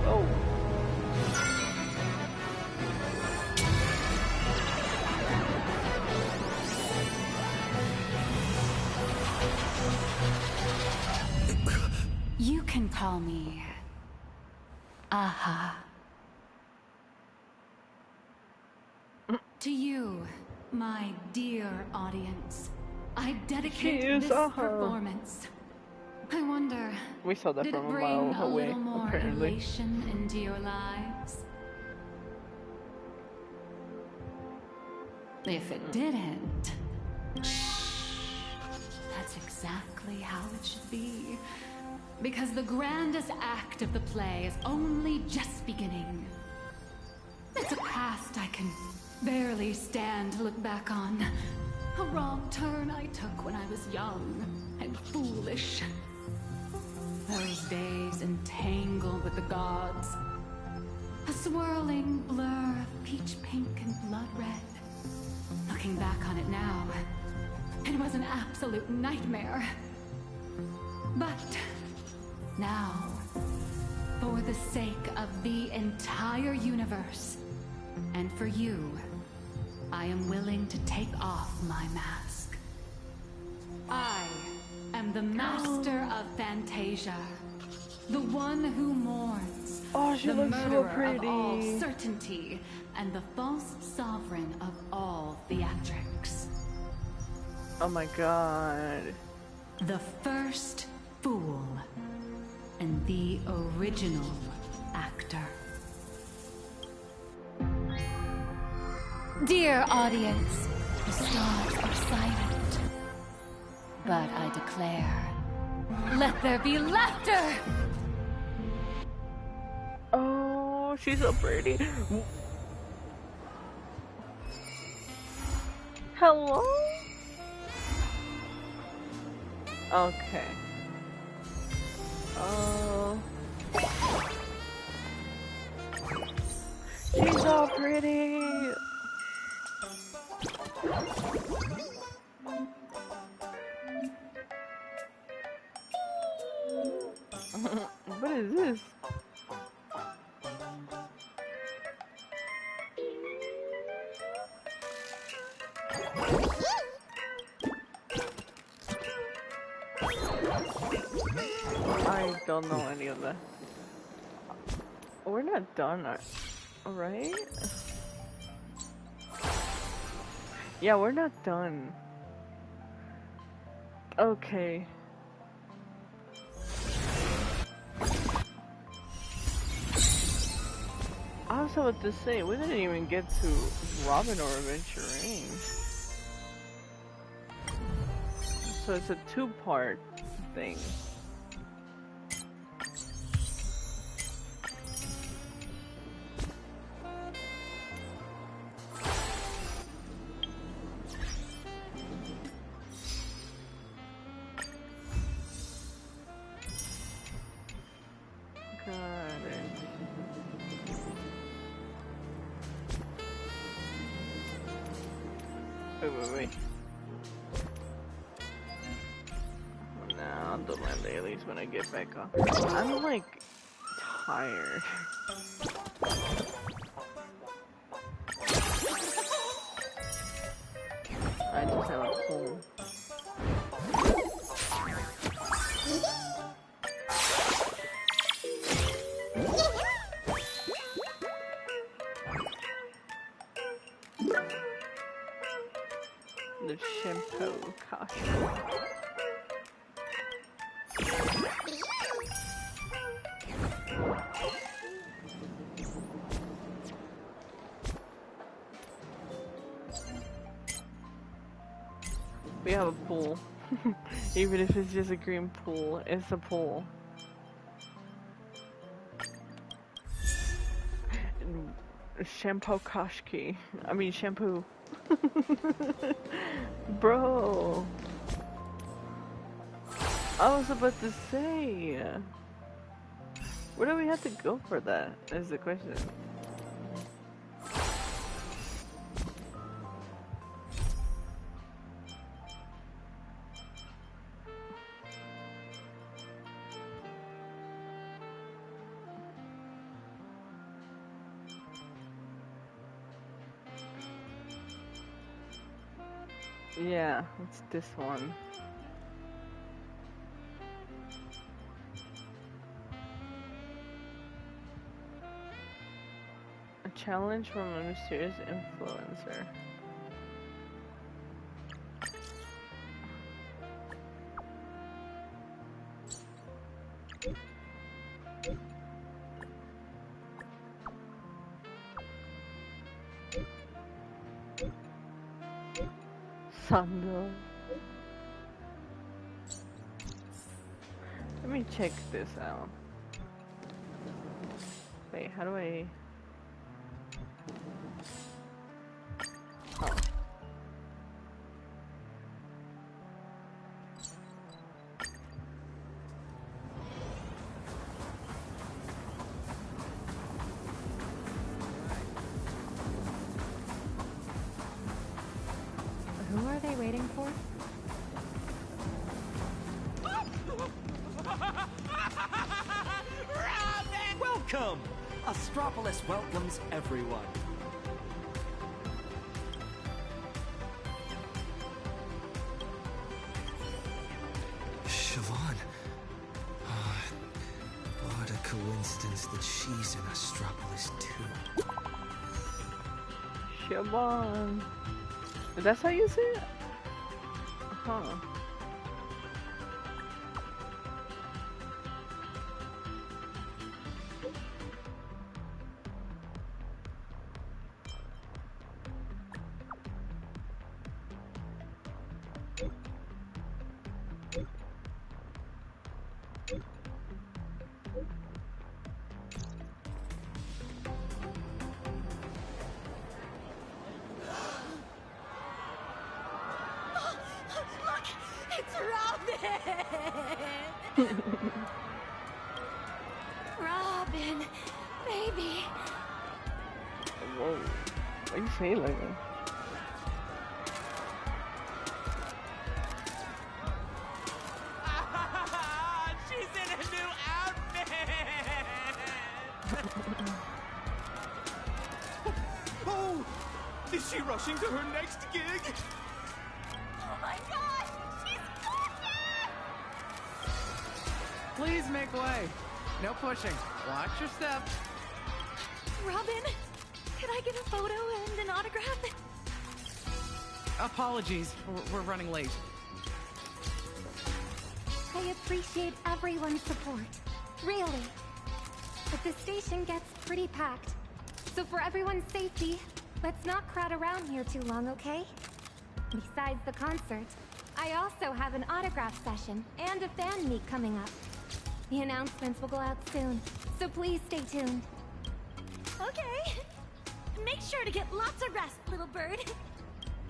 Oh. You can call me... Aha. To you, my dear audience, I dedicate this performance. I wonder, we saw that did from it a bring mile a away, little more apparently. elation into your lives? If it didn't, that's exactly how it should be. Because the grandest act of the play is only just beginning. It's a past I can barely stand to look back on. A wrong turn I took when I was young and foolish. Those days entangled with the gods. A swirling blur of peach pink and blood red. Looking back on it now, it was an absolute nightmare. But now, for the sake of the entire universe, and for you, I am willing to take off my mask. I am the master of Fantasia, the one who mourns, she the looks so murderer pretty. of all certainty, and the false sovereign of all theatrics. Oh my god. The first fool, and the original actor. Dear audience, the stars are silent. But I declare, let there be laughter! Oh, she's so pretty. Hello? Okay. Oh. She's so pretty. What is this? I don't know any of that. We're not done, right? Yeah, we're not done. Okay. I was about to say, we didn't even get to Robin or Adventure Range. So it's a two-part thing. Wait. Nah, I'll do my dailies when I get back up. I'm like tired. I just have a cold. The shampoo costume. We have a pool. Even if it's just a green pool, it's a pool. Shampoo Koshki. I mean shampoo. Bro. I was about to say. Where do we have to go for that? Is the question. Yeah, it's this one. A challenge from a mysterious influencer. Sando. Let me check this out. Wait, how do I... Oh. Who are they waiting for? Welcome! Astropolis welcomes everyone. Siobhan. Oh, what a coincidence that she's in Astropolis too. Siobhan. That's how you say it? Huh. Robin, baby. Whoa. Why you say it like that? She's in a new outfit! Oh! Is she rushing to her next gig? Oh my god! She's gorgeous! Please make way. No pushing. Watch your step. Robin, could I get a photo and an autograph? Apologies, we're running late. I appreciate everyone's support. Really. But the station gets pretty packed. So for everyone's safety, let's not crowd around here too long, okay? Besides the concert, I also have an autograph session and a fan meet coming up. The announcements will go out soon, so please stay tuned. Okay. Make sure to get lots of rest, little bird.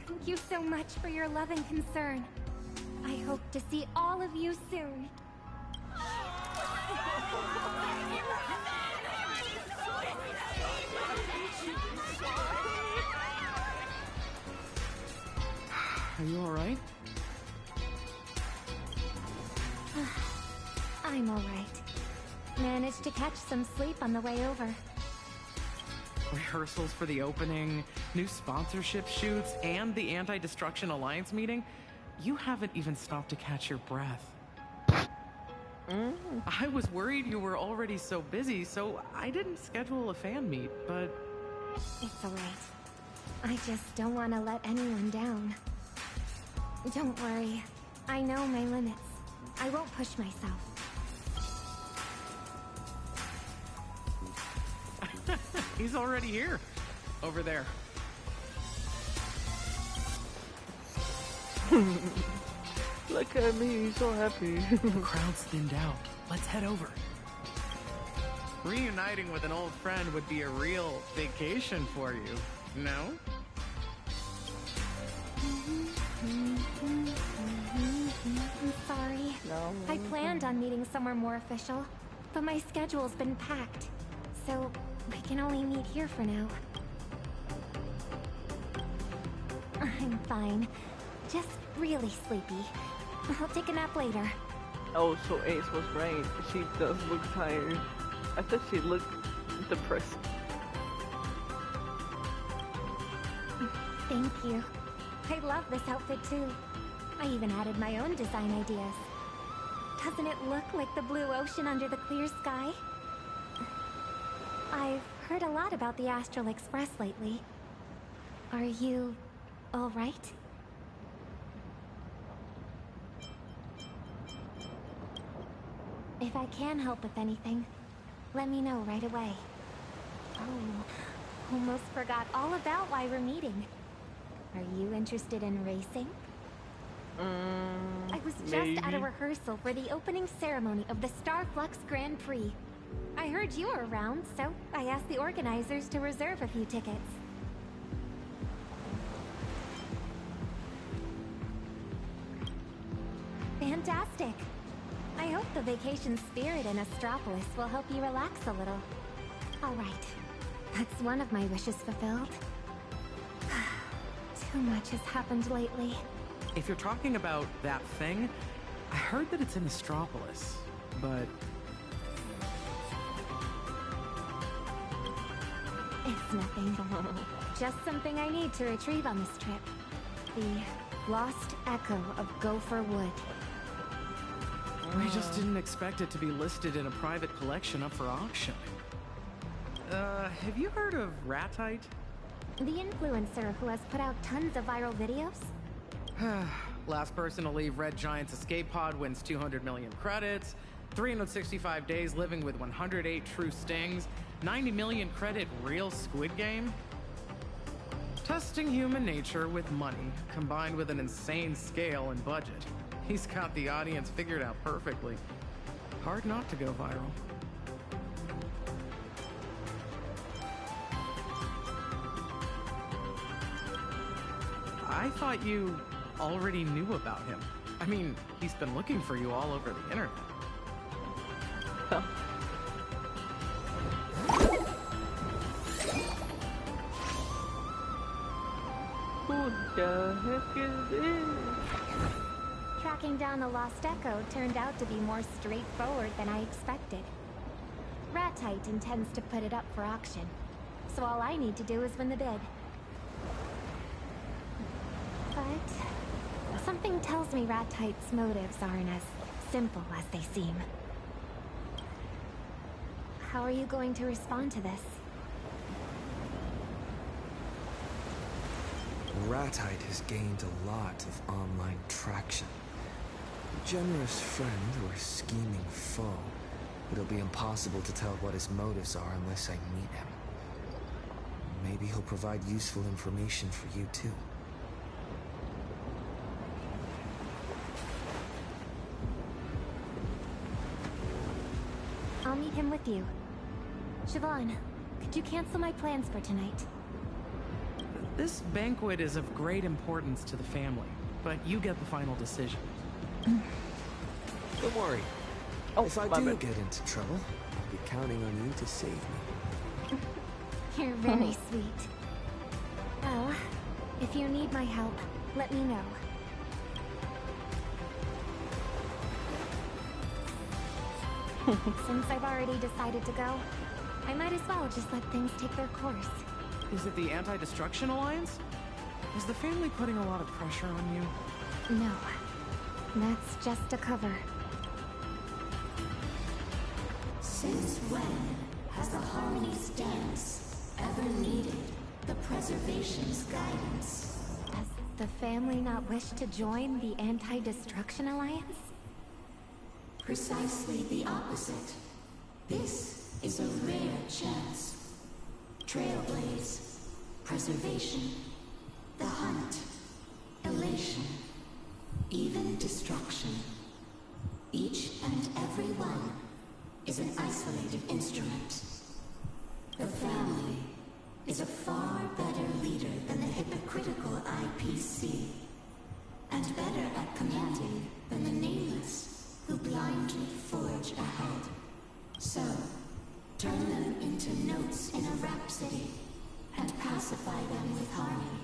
Thank you so much for your love and concern. I hope to see all of you soon. Are you alright? I'm alright. Managed to catch some sleep on the way over. Rehearsals for the opening, new sponsorship shoots, and the Anti-Destruction Alliance meeting? You haven't even stopped to catch your breath. I was worried you were already so busy, so I didn't schedule a fan meet, but... It's alright. I just don't want to let anyone down. Don't worry. I know my limits. I won't push myself. He's already here. Over there. Look at me, he's so happy. The crowd's thinned out. Let's head over. Reuniting with an old friend would be a real vacation for you, no? planned on meeting somewhere more official, but my schedule's been packed, so we can only meet here for now. I'm fine. Just really sleepy. I'll take a nap later. Oh, so Ace was right. She does look tired. I thought she looked depressed. Thank you. I love this outfit too. I even added my own design ideas. Doesn't it look like the blue ocean under the clear sky? I've heard a lot about the Astral Express lately. Are you all right? If I can help with anything, let me know right away. Oh, almost forgot all about why we're meeting. Are you interested in racing? I was just at a rehearsal for the opening ceremony of the Starflux Grand Prix. I heard you were around, so I asked the organizers to reserve a few tickets. Fantastic! I hope the vacation spirit in Astropolis will help you relax a little. Alright, that's one of my wishes fulfilled. Too much has happened lately. If you're talking about that thing, I heard that it's in Astropolis, but... It's nothing. Just something I need to retrieve on this trip. The lost echo of Gopher Wood. We just didn't expect it to be listed in a private collection up for auction. Have you heard of Ratite? The influencer who has put out tons of viral videos? Last person to leave Red Giant's escape pod wins 200 million credits, 365 days living with 108 true stings, 90 million credit real Squid Game? Testing human nature with money, combined with an insane scale and budget. He's got the audience figured out perfectly. Hard not to go viral. I thought you already knew about him. I mean, he's been looking for you all over the internet. Who the heck is this? Tracking down the lost echo turned out to be more straightforward than I expected. Ratite intends to put it up for auction, so all I need to do is win the bid. But something tells me Ratite's motives aren't as simple as they seem. How are you going to respond to this? Ratite has gained a lot of online traction. A generous friend or a scheming foe. It'll be impossible to tell what his motives are unless I meet him. Maybe he'll provide useful information for you too. I'll meet him with you. Siobhan, could you cancel my plans for tonight? This banquet is of great importance to the family, but you get the final decision. Don't worry. If I do get into trouble, I'll be counting on you to save me. You're very sweet. Well, if you need my help, let me know. Since I've already decided to go, I might as well just let things take their course. Is it the Anti-Destruction Alliance? Is the family putting a lot of pressure on you? No. That's just a cover. Since when has the Harmony's dance ever needed the Preservation's guidance? Does the family not wish to join the Anti-Destruction Alliance? Precisely the opposite. This is a rare chance. Trailblaze, preservation, the hunt, elation, even destruction. Each and every one is an isolated instrument. The family is a far better leader than the hypocritical IPC, and better at commanding than the Nameless. who blindly forge ahead. So, turn them into notes in a rhapsody, and pacify them with harmony.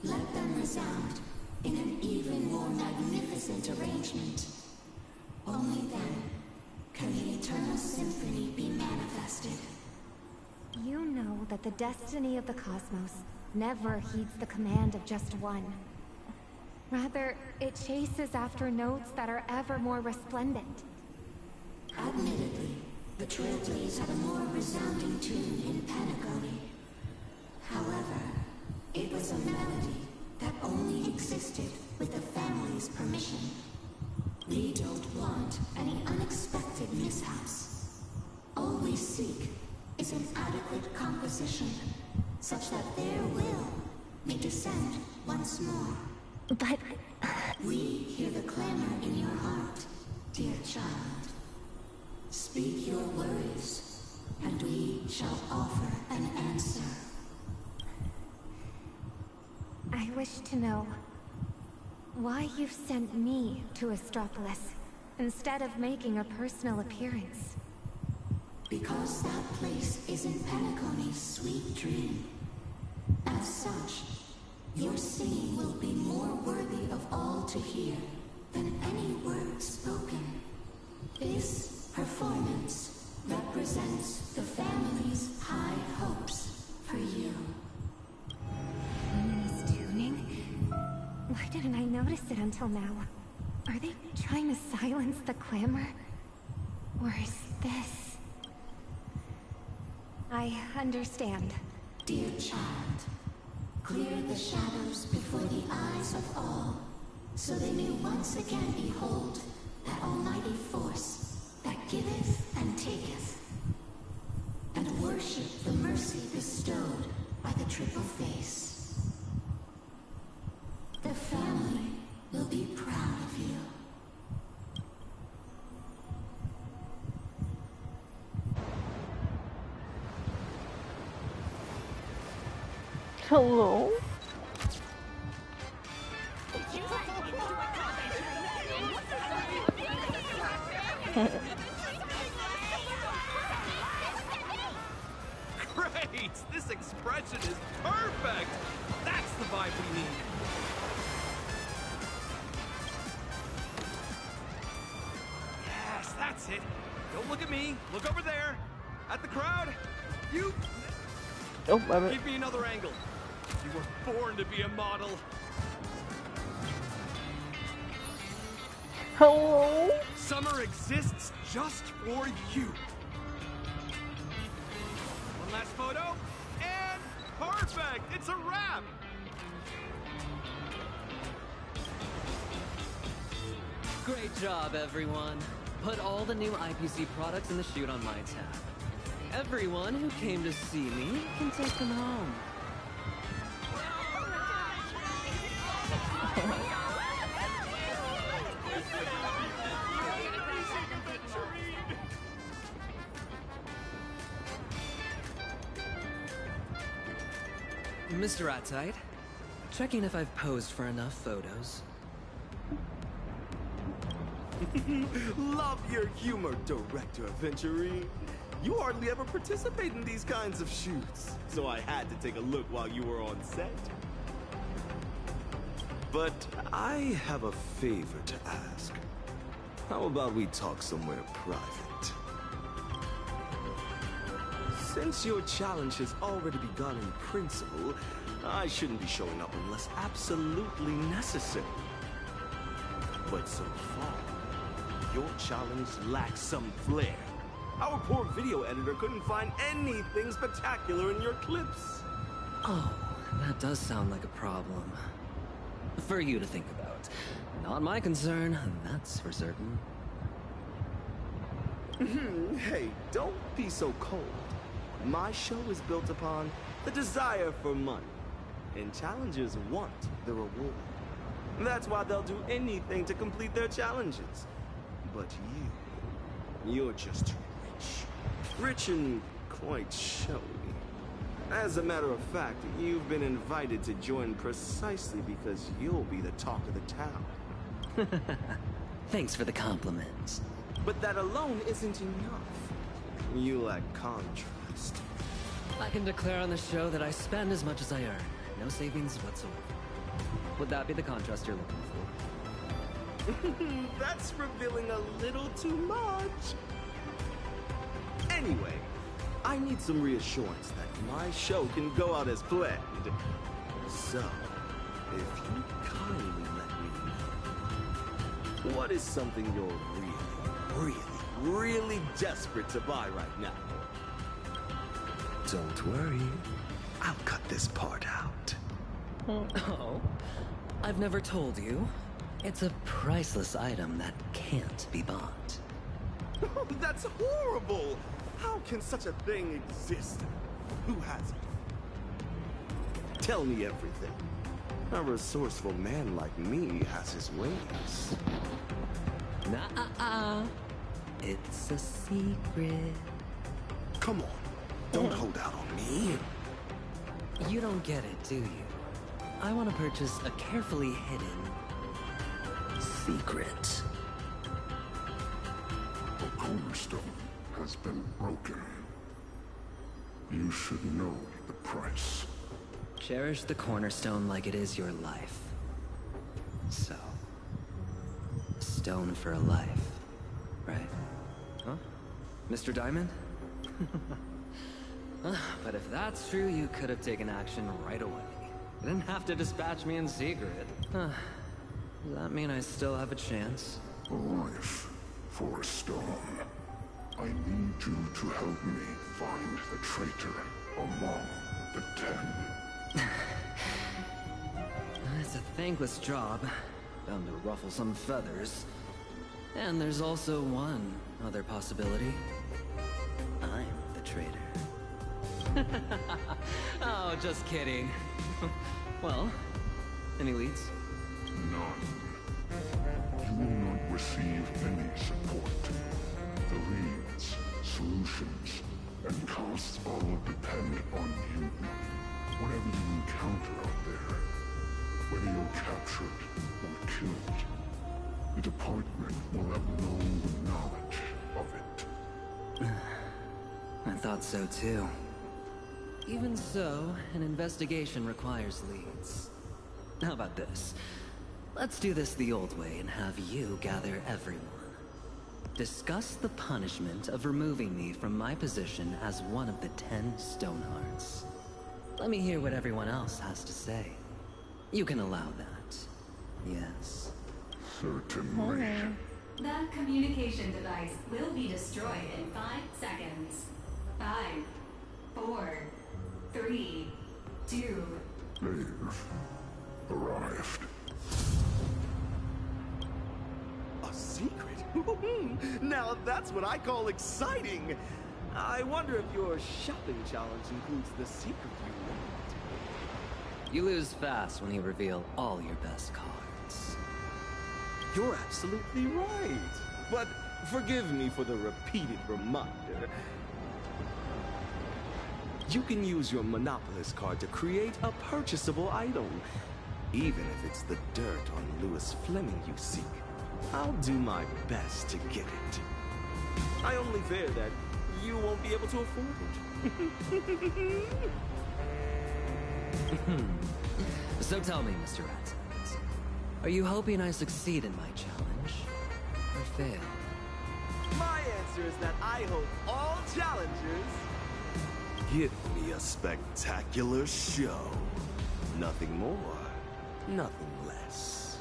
Let them resound in an even more magnificent arrangement. Only then can the eternal symphony be manifested. You know that the destiny of the cosmos never heeds the command of just one. Rather, it chases after notes that are ever more resplendent. Admittedly, the Trailblaze had a more resounding tune in Panagoni. However, it was a melody that only existed with the family's permission. We don't want any unexpected mishaps. All we seek is an adequate composition, such that their will may descend once more. But... We hear the clamor in your heart, dear child. Speak your worries, and we shall offer an answer. I wish to know why you've sent me to Astropolis instead of making a personal appearance. Because that place is in Panagoni's sweet dream. As such, your singing will be more worthy of all to hear than any word spoken. This performance represents the family's high hopes for you. This tuning? Why didn't I notice it until now? Are they trying to silence the clamor? Or is this... I understand. Dear child, clear the shadows before the eyes of all, so they may once again behold that almighty force that giveth and taketh, and worship the mercy bestowed by the triple face. The family will be proud of you. Hello? Great! This expression is perfect! That's the vibe we need! Yes, that's it! Don't look at me, look over there! At the crowd! You... Oh, I'm... Give me another angle. You were born to be a model. Hello? Summer exists just for you. One last photo, and perfect! It's a wrap! Great job, everyone. Put all the new IPC products in the chute on my tab. Everyone who came to see me can take them home. Mr. Attite, checking if I've posed for enough photos. Love your humor, Director Aventurine. You hardly ever participate in these kinds of shoots, so I had to take a look while you were on set. But I have a favor to ask. How about we talk somewhere private? Since your challenge has already begun in principle, I shouldn't be showing up unless absolutely necessary. But so far, your challenge lacks some flair. Our poor video editor couldn't find anything spectacular in your clips. Oh, that does sound like a problem. For you to think about. Not my concern, that's for certain. Hey, don't be so cold. My show is built upon the desire for money, and challengers want the reward. That's why they'll do anything to complete their challenges. But you're just rich and quite showy. As a matter of fact, you've been invited to join precisely because you'll be the talk of the town. Thanks for the compliment. But that alone isn't enough. You lack contrast. I can declare on the show that I spend as much as I earn. No savings whatsoever. Would that be the contrast you're looking for? That's revealing a little too much. Anyway, I need some reassurance that my show can go out as planned. So, if you kindly let me know, what is something you're really desperate to buy right now? Don't worry, I'll cut this part out. Oh, I've never told you. It's a priceless item that can't be bought. That's horrible! How can such a thing exist? Who has it? Tell me everything. A resourceful man like me has his ways. Nuh-uh. It's a secret. Come on, don't hold out on me. You don't get it, do you? I want to purchase a carefully hidden secret. The cornerstone has been broken. You should know the price. Cherish the cornerstone like it is your life. So, stone for a life, right? Huh? Mr. Diamond? But if that's true, you could have taken action right away. You didn't have to dispatch me in secret. Does that mean I still have a chance? A life for a stone. I need you to help me find the traitor among the 10. It's a thankless job. Bound to ruffle some feathers. And there's also one other possibility. I'm the traitor. Oh, just kidding. Well, any leads? None. You will not receive any support. The leads, solutions, and costs all depend on you. Whatever you encounter out there, whether you're captured or killed, the department will have no knowledge of it. I thought so too. Even so, an investigation requires leads. How about this? Let's do this the old way and have you gather everyone. Discuss the punishment of removing me from my position as one of the 10 Stonehearts. Let me hear what everyone else has to say. You can allow that. Yes. Certainly. The communication device will be destroyed in 5 seconds. 5, 4, 3, 2. They've arrived. A secret? Now that's what I call exciting! I wonder if your shopping challenge includes the secret you want. You lose fast when you reveal all your best cards. You're absolutely right. But forgive me for the repeated reminder. You can use your Monopolist card to create a purchasable item. Even if it's the dirt on Lewis Fleming you seek, I'll do my best to get it. I only fear that you won't be able to afford it. So tell me, Mr. Ratzins, are you hoping I succeed in my challenge, or fail? My answer is that I hope all challengers give me a spectacular show. Nothing more, nothing less.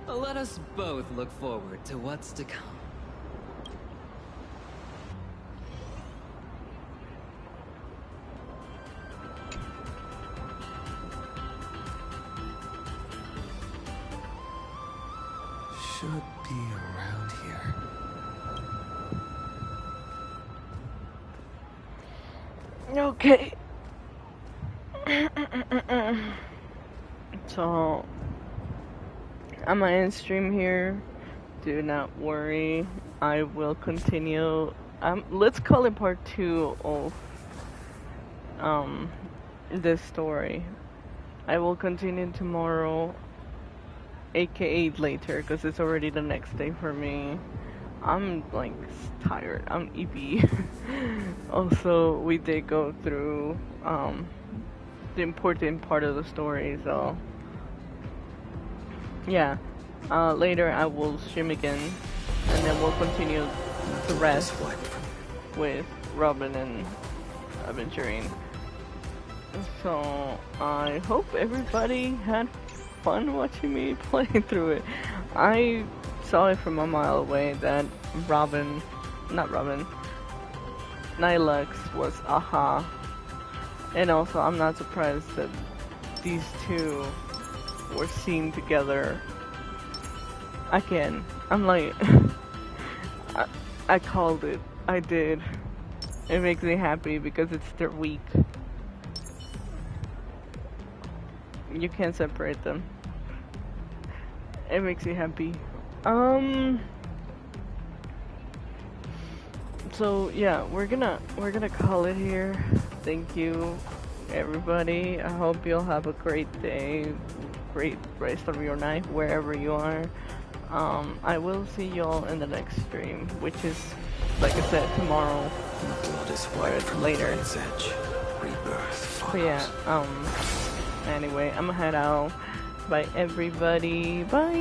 Let us both look forward to what's to come. Should be around here. Okay. So, I'm gonna end stream here. Do not worry. I will continue. Let's call it part 2 of this story. I will continue tomorrow. aka later, because it's already the next day for me. I'm like tired. I'm EP. Also, we did go through the important part of the story, so yeah. Later I will stream again, and then we'll continue the rest with Robin and adventuring. So I hope everybody had fun watching me play through it. I saw it from a mile away that Nilux was aha. And also I'm not surprised that these two were seen together again. I'm like, I called it. I did. It makes me happy because it's their week. You can't separate them. It makes me happy. So yeah, we're gonna call it here. Thank you, everybody. I hope you'll have a great day, great rest of your night wherever you are. I will see y'all in the next stream, which is, like I said, tomorrow. Blood is white from later. The Blade's edge. Rebirth But yeah, anyway, I'm gonna head out. Bye everybody. Bye.